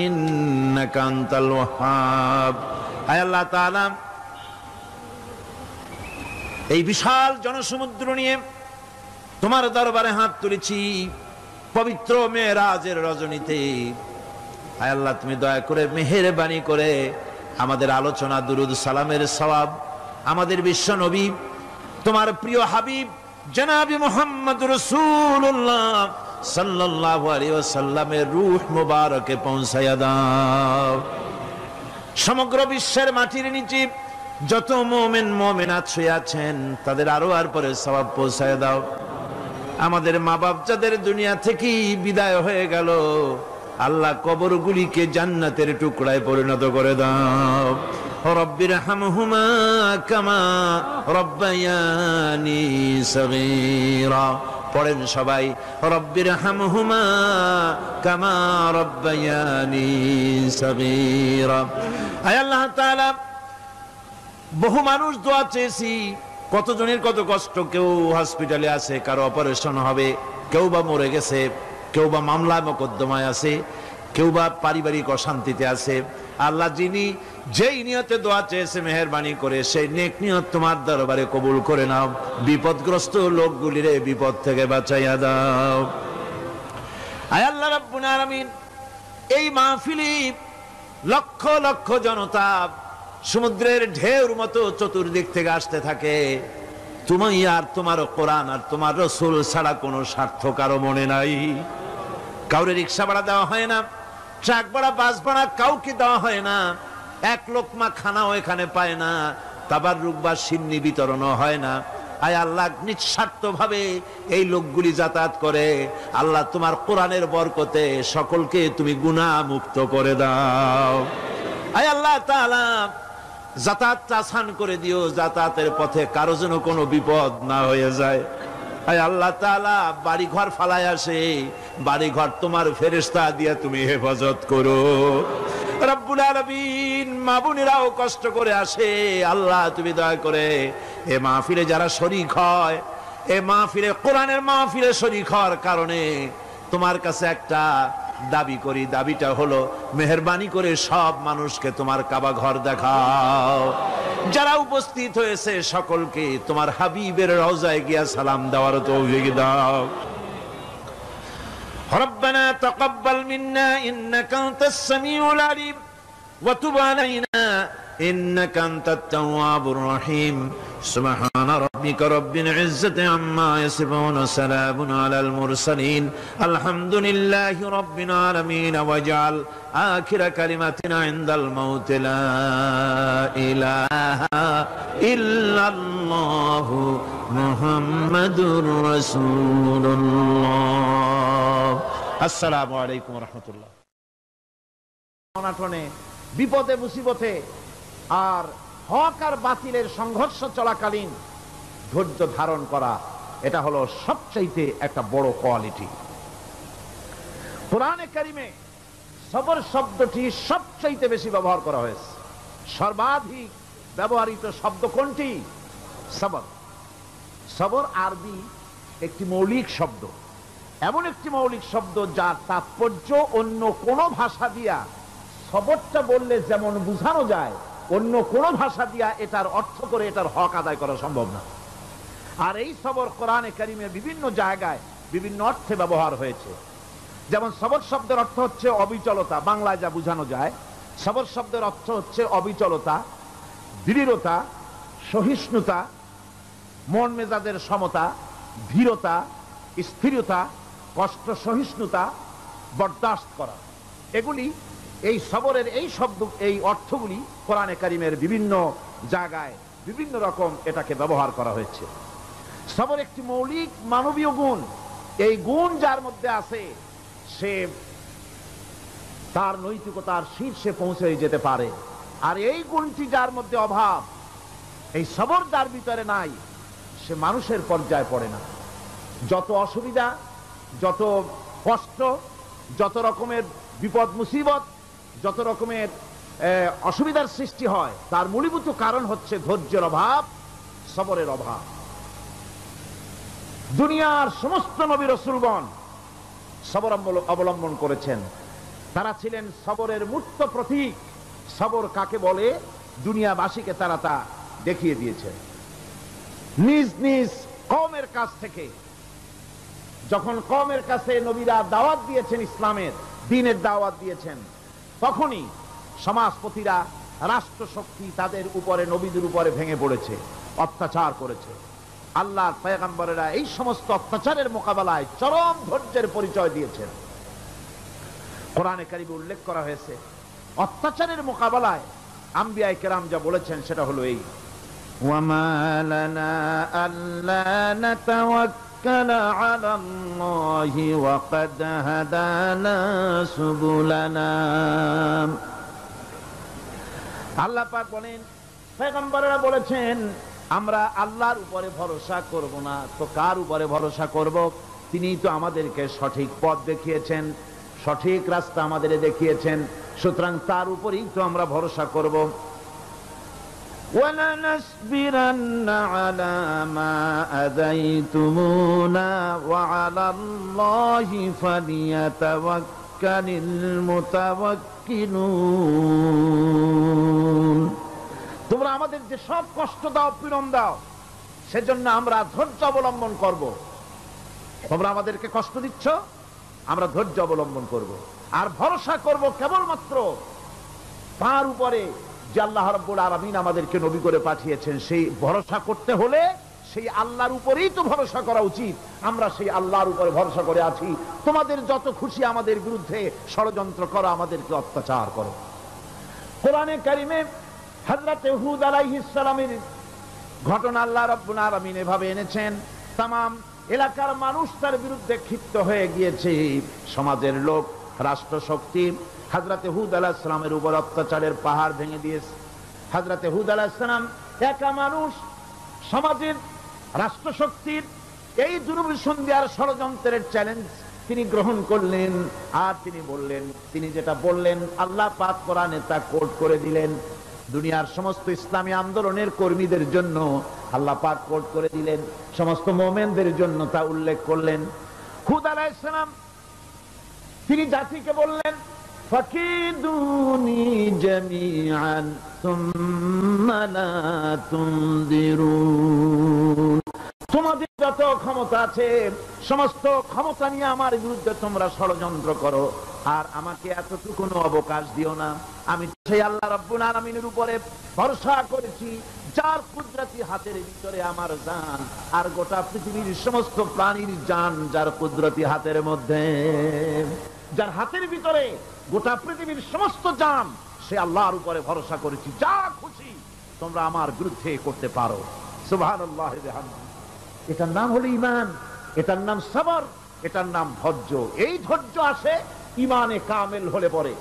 إنك أنت الوهاب। আয় আল্লাহ তাআলা, এই বিশাল জনসমুদ্র নিয়ে তোমার দরবারে হাত তুলেছি পবিত্র মেরাজের রজনীতে। আয় আল্লাহ, তুমি দয়া করে মেহেরবানি করে আমাদের আলোচনা, দুরুদ সালামের সওয়াব আমাদের বিশ্ব নবী তোমার প্রিয় হাবিব জনাবি মুহাম্মদ রাসূলুল্লাহ সাল্লাল্লাহু আলাইহি ওয়াসাল্লামের রূহ মুবারকে পৌঁছায়া দাও। সমগ্র বিশ্বের মাটির নিচে যত মুমিন মুমিনাত শুয়ে আছেন তাদের আরো আর পরে সওয়াব পৌঁছায়া দাও। আমাদের মা বাপ যাদের দুনিয়া থেকে বিদায় হয়ে গেল, আল্লাহ কবরগুলিকে জান্নাতের টুকরায় পরিণত করে দাও। রব্বির হামহুমা কামা রব্বায়ানি সগীরা। পড়েন সবাই, রব্বির হামহুমা কামা রব্বায়ানি সগীরা। আয় আল্লাহ তাআলা, বহু মানুষ দোয়া চেয়েছি, কতজনের কত কষ্ট। কেউ হসপিটালে আছে, কারো অপারেশন হবে, কেউ বা মরে গেছে, কেউ বা মামলা মোকদ্দমায় আছে, কেউ বা পারিবারিক অশান্তিতে আছে। আল্লাহ যিনি যেই নিয়তে দোয়া চেয়েছে মেহেরবানি করে সেই নেক নিয়ত তোমার দরবারে কবুল করে নাও। বিপদগ্রস্ত লোকগুলির বিপদ থেকে বাঁচাইয়া দাও। আয় আল্লাহ রাব্বুল আলামিন, এই মাহফিলে লক্ষ লক্ষ জনতা সমুদ্রের ঢেউর মতো চতুর্দিক থেকে আসতে থাকে। তুমি আর তোমার কোরআন আর তোমার রাসূল ছাড়া কোনো স্বার্থ কারো মনে নাই। কাউরে রিক্সা ভাড়া দেওয়া হয় না, ট্রাক ভাড়া, বাস ভাড়া কাউকে দেওয়া হয় না। এক লোকমা খানাও এখানে পায় না, তাবাররুক বা সিন্নি বিতরণও হয় না। আয় আল্লাহ, নিঃস্বার্থ ভাবে এই লোকগুলি যাতায়াত করে। আল্লাহ, তোমার কোরআনের বরকতে সকলকে তুমি গুনাহ মুক্ত করে দাও। আয় আল্লাহ তাআলা, যাতায়াত আসান করে দিও, যাতায়াতের পথে কারো যেন কোনো বিপদ না হয়ে যায়। আয় আল্লাহ তাআলা, বাড়ি ঘর ফালায় আসে, বাড়ি ঘর তোমার ফেরেশতা দিয়ে তুমি হেফাজত করো। রব্বুল আলামিন মা বোনেরাও কষ্ট করে আসে, আল্লাহ তুমি দয়া করে এ মাহফিলে যারা শরীক হয়, এ মাহফিলে কোরআনের মাহফিলে শরীক হওয়ার কারণে তোমার কাছে একটা দাবি করি, দাবিটা হলো মেহেরবানি করে সব মানুষকে তোমার কাবা ঘর দেখাও। যারা উপস্থিত হয়েছে সকলকে তোমার হাবিবের রওজায় গিয়া সালাম দেওয়ার তৌফিক দাও। রব্বানা তাকাব্বাল মিন্না ইন্নাকা আনতাস সামিউল আলিম ওয়া তুব আলাইনা ইন্নাকা আনতাত তাওয়াবুর রহিম। সুবহান রাব্বিকা রাব্বিল ইজ্জাতি আম্মা ইয়াসিফুন ওয়া সালামুন আলাল মুরসালিন আলহামদুলিল্লাহি রাব্বিল আলামিন। ওয়াজআল আখিরা কালিমাতিনা ইনদাল মাউত লা ইলাহা ইল্লাল্লাহু মুহাম্মাদুর রাসূলুল্লাহ। আসসালামু আলাইকুম ওয়া রাহমাতুল্লাহ। অনাটনে, বিপদে মুসিবতে আর হক আর বাতিলের সংঘর্ষ চলাকালীন ধৈর্য ধারণ করা, এটা হলো সবচাইতে একটা বড় কোয়ালিটি। কোরআনে কারিমে সবর শব্দটি সবচাইতে বেশি ব্যবহার করা হয়েছে। সর্বাধিক ব্যবহৃত শব্দ কোনটি? সবর। সবর আরবি একটি মৌলিক শব্দ, এমন একটি মৌলিক শব্দ যার তাৎপর্য অন্য কোন ভাষা দিয়া সবরটা বললে যেমন বোঝানো যায়, অন্য কোন ভাষা দিয়া এটার অর্থ করে এটার হক আদায় করা সম্ভব না। আর এই সবর কোরআনে কারিমে বিভিন্ন জায়গায় বিভিন্ন অর্থে ব্যবহার হয়েছে। যেমন সবর শব্দের অর্থ হচ্ছে অবিচলতা, বাংলায় যা বোঝানো যায়। সবর শব্দের অর্থ হচ্ছে অবিচলতা, দৃঢ়তা, সহিষ্ণুতা, মন মেজাজের সমতা, ধীরতা, স্থিরতা, কষ্ট সহিষ্ণুতা, বরদাস্ত করা। এগুলি এই সবরের এই শব্দ, এই অর্থগুলি কোরআনে কারিমের বিভিন্ন জায়গায় বিভিন্ন রকম এটাকে ব্যবহার করা হয়েছে। সবর একটি মৌলিক মানবীয় গুণ। এই গুণ যার মধ্যে আছে সে তার নৈতিকতার শীর্ষে পৌঁছে যেতে পারে। আর এই গুণটি যার মধ্যে অভাব, এই সবর যার ভিতরে নাই, সে মানুষের পর্যায়ে পড়ে না। যত অসুবিধা, যত কষ্ট, যত রকমের বিপদ মুসিবত, যত রকমের অসুবিধার সৃষ্টি হয়, তার মূলীভূত কারণ হচ্ছে ধৈর্যের অভাব, সবরের অভাব। দুনিয়ার সমস্ত নবী রাসূলগণ সবর অবলম্বন করেছেন। তারা ছিলেন সবরের মূর্ত প্রতীক। সবর কাকে বলে দুনিয়াবাসীকে তারা তা দেখিয়ে দিয়েছেন। নিজ নিজ কওমের কাছ থেকে যখন কওমের কাছে নবীরা দাওয়াত দিয়েছেন, ইসলামের দ্বীনের দাওয়াত দিয়েছেন, তখনই সমাজপতিরা, রাষ্ট্রশক্তি তাদের উপরে, নবীদের উপরে ভেঙে পড়েছে, অত্যাচার করেছে। আল্লাহর পয়গম্বরেরা এই সমস্ত অত্যাচারের মোকাবেলায় চরম ধৈর্যের পরিচয় দিয়েছেন। কোরআনে কারিমে উল্লেখ করা হয়েছে অত্যাচারের মোকাবেলায় আম্বিয়া কেরাম যা বলেছেন সেটা হলো এই: ওয়ামা লানা আল্লা নাতাওয়াক্কালা আলাল্লাহি ওয়া ক্বাদ হাদানা সুবুলানা। আল্লাহ পাক বলেন, পয়গম্বরেরা বলেছেন আমরা আল্লাহর উপরে ভরসা করব না, তো কার উপরে ভরসা করব? তিনিই তো আমাদেরকে সঠিক পথ দেখিয়েছেন, সঠিক রাস্তা আমাদের দেখিয়েছেন, সুতরাং তার উপরেই তো আমরা ভরসা করব। ওয়ালানাসবিরান্না আলা মা আযাইতুমুনা ওয়া আলাল্লাহি ফালিয়াতাওয়াক্কালিল মুতাওয়াক্কিলুন। তোমরা আমাদের যে সব কষ্ট দাও, পীড়ন দাও, সেজন্য আমরা ধৈর্য অবলম্বন করব। তোমরা আমাদেরকে কষ্ট দিচ্ছ, আমরা ধৈর্য অবলম্বন করব আর ভরসা করব কেবলমাত্র তার উপরে যে আল্লাহ রাব্বুল আলামিন আমাদেরকে নবী করে পাঠিয়েছেন। সেই ভরসা করতে হলে সেই আল্লাহর উপরেই তো ভরসা করা উচিত। আমরা সেই আল্লাহর উপরে ভরসা করে আছি। তোমাদের যত খুশি আমাদের বিরুদ্ধে ষড়যন্ত্র করো, আমাদেরকে অত্যাচার করো। কোরআনে কারিমে হযরত হুদ আলাইহিস সালামের ঘটনা আল্লাহ রাব্বুল আলামিন এভাবে এনেছেন। তামাম এলাকার মানুষ তার বিরুদ্ধে ক্ষিপ্ত হয়ে গিয়েছে। সমাজের লোক, রাষ্ট্রশক্তি হযরত হুদ আলাইহিস সালামের উপর অত্যাচারের পাহাড় ভেঙে দিয়েছে। হযরত হুদ আলাইহিস সালাম একা মানুষ, সমাজের রাষ্ট্রশক্তির এই দুর্বিসন্ধির ষড়যন্ত্রের চ্যালেঞ্জ তিনি গ্রহণ করলেন। আর তিনি বললেন, তিনি যেটা বললেন আল্লাহ পাক কোরআনে তা কোট করে দিলেন। দুনিয়ার সমস্ত ইসলামী আন্দোলনের কর্মীদের জন্য আল্লাহ পাক কোট করে দিলেন, সমস্ত মুমিনদের জন্য তা উল্লেখ করলেন। হুদ আলাইহিস সালাম তিনি জাতিকে বললেন, ফাকিদুনি জামিআন সুম্মা লা তুনদিরুন, তোমাদের যত ক্ষমতা আছে সমস্ত ক্ষমতা নিয়ে আমার বিরুদ্ধে তোমরা ষড়যন্ত্র করো, আর আমাকে এতটুকু অবকাশ দিও না। আমি সেই আল্লাহ রাব্বুল আলামিনের উপরে ভরসা করেছি, যার কুদরতি হাতের ভিতরে আমার জান, আর গোটা পৃথিবীর সমস্ত প্রাণীর জান যার কুদরতি হাতের মধ্যে, যার হাতের ভিতরে গোটা পৃথিবীর সমস্ত জান, সে আল্লাহর উপরে ভরসা করেছি, যা খুশি তোমরা আমার বিরুদ্ধে করতে পারো। সুবহানাল্লাহ ওয়া বিহামদিহি। এটার নাম হলো ঈমান, এটার নাম সবর, এটার নাম ধৈর্য। এই ধৈর্য আসে ঈমানে কামেল হলে পরে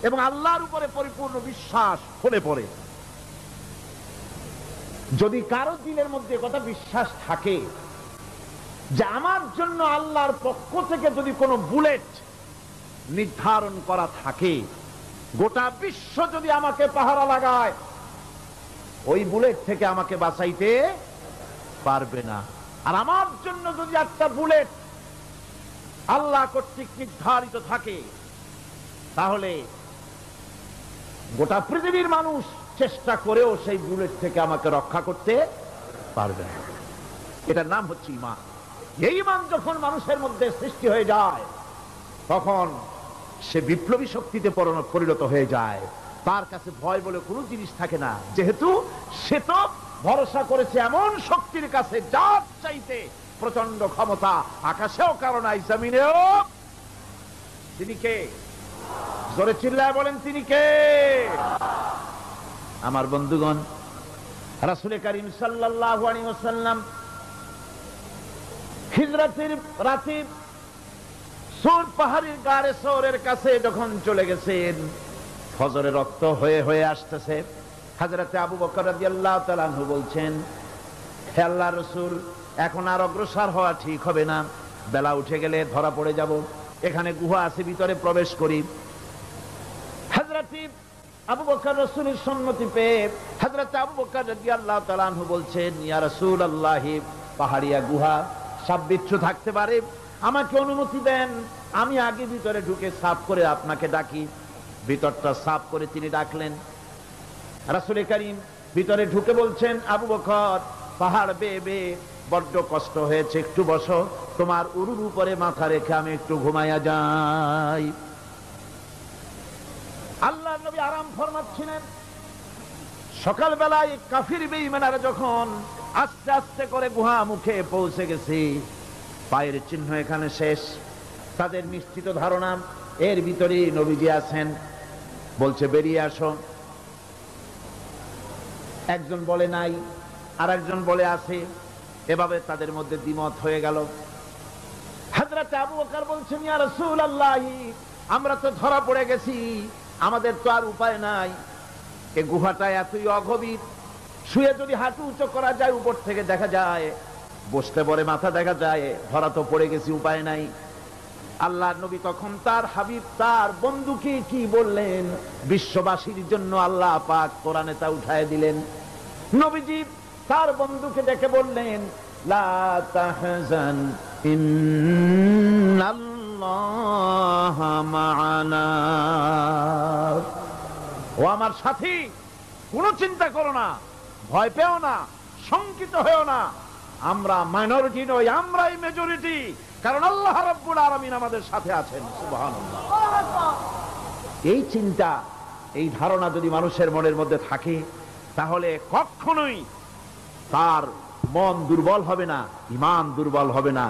এবং আল্লাহর উপরে পরিপূর্ণ বিশ্বাস হলে পরে। যদি কারো দিলের মধ্যে কথা বিশ্বাস থাকে যে আমার জন্য আল্লাহর পক্ষ থেকে যদি কোনো বুলেট নির্ধারণ করা থাকে, গোটা বিশ্ব যদি আমাকে পাহারা লাগায়, ওই বুলেট থেকে আমাকে বাঁচাইতে পারবে না। আর আমার জন্য যদি একটা বুলেট আল্লাহ কর্তৃক নির্ধারিত থাকে, তাহলে গোটা পৃথিবীর মানুষ চেষ্টা করেও সেই বুলেট থেকে আমাকে রক্ষা করতে পারবে না। এটার নাম হচ্ছে ঈমান। এই ঈমান যখন মানুষের মধ্যে সৃষ্টি হয়ে যায়, তখন সে বিপ্লবী শক্তিতে পরিণত হয়ে যায়। তার কাছে ভয় বলে কোনো জিনিস থাকে না, যেহেতু সে তো ভরসা করেছে এমন শক্তির কাছে যার চাইতে প্রচন্ড ক্ষমতা আকাশেও কারো নাই, জমিনেও। তিনি কে? জোরে চিল্লায় বলেন, তিনি কে? আমার বন্ধুগণ, রাসূল করিম সাল্লাল্লাহু আলাইহি ওয়াসাল্লাম হিজরতের রাতে সূর পাহাড়ের গাড়ে সৌরের কাছে যখন চলে গেছেন, ফজরের রক্ত হয়ে হয়ে আসতেছে। হযরতে আবু বকর রাদিয়াল্লাহু তাআলা আনহু বলছেন, হে আল্লাহর রাসূল, এখন আর অগ্রসর হওয়া ঠিক হবে না, বেলা উঠে গেলে ধরা পড়ে যাব। এখানে গুহা আছে, ভিতরে প্রবেশ করি। হযরতে আবু বকর রাসূলের সম্মতি পেয়ে হযরতে আবু বকর রাদিয়াল্লাহু তাআলা আনহু বলছেন, ইয়া রাসূলুল্লাহ, পাহাড়িয়া গুহা, সাপ বিচ্ছু থাকতে পারে, আমাকে অনুমতি দেন, আমি আগে ভিতরে ঢুকে সাফ করে আপনাকে ডাকি। ভিতরটা সাফ করে তিনি ডাকলেন। রাসূল করিম ভিতরে ঢুকে বলছেন, আবু বকর, পাহাড় বেয়ে বেয়ে বড্ড কষ্ট হয়েছে, একটু বসো, তোমার উরুর উপরে মাথা রেখে আমি একটু ঘুমাইয়া যাই। আল্লাহর নবী আরাম ফরমাচ্ছিলেন। সকালবেলায় কাফির বেঈমানরা যখন আস্তে আস্তে করে গুহা মুখে পৌঁছে গেছে, পায়ের চিহ্ন এখানে শেষ, তাদের নিশ্চিত ধারণা এর ভিতরে নবীজি আছেন। বলছে, বেরিয়ে আসো। একজন বলে নাই, আর একজন বলে আছে, এভাবে তাদের মধ্যে দ্বিমত হয়ে গেল। হযরত আবু বকর বলছেন, ইয়া রাসূলুল্লাহ, আমরা তো ধরা পড়ে গেছি, আমাদের তো আর উপায় নাই। এই গুহাটা এতই অগভীর, শুয়ে যদি হাঁটু উঁচু করা যায় উপর থেকে দেখা যায়, বসতে পরে মাথা দেখা যায়, ধরা তো পড়ে গেছি, উপায় নাই। আল্লাহর নবী তখন তার হাবিব, তার বন্ধুকে কি বললেন? বিশ্ববাসীর জন্য আল্লাহ পাক কোরআনে তা উঠায় দিলেন। নবীজি তার বন্ধুকে ডেকে বললেন, লা তাহজান ইন্নাল্লাহা মা'ানা, ও আমার সাথী, কোনো চিন্তা করো না, ভয় পেও না, শঙ্কিত হয়েও না, আমরা মাইনরিটি নই, আমরাই মেজরিটি, কারণ আল্লাহ রাব্বুল আলামিন আমাদের সাথে আছেন। সুবহানাল্লাহ। এই চিন্তা, এই ধারণা যদি মানুষের মনের মধ্যে থাকে, তাহলে কখনোই তার মন দুর্বল হবে না, ঈমান দুর্বল হবে না।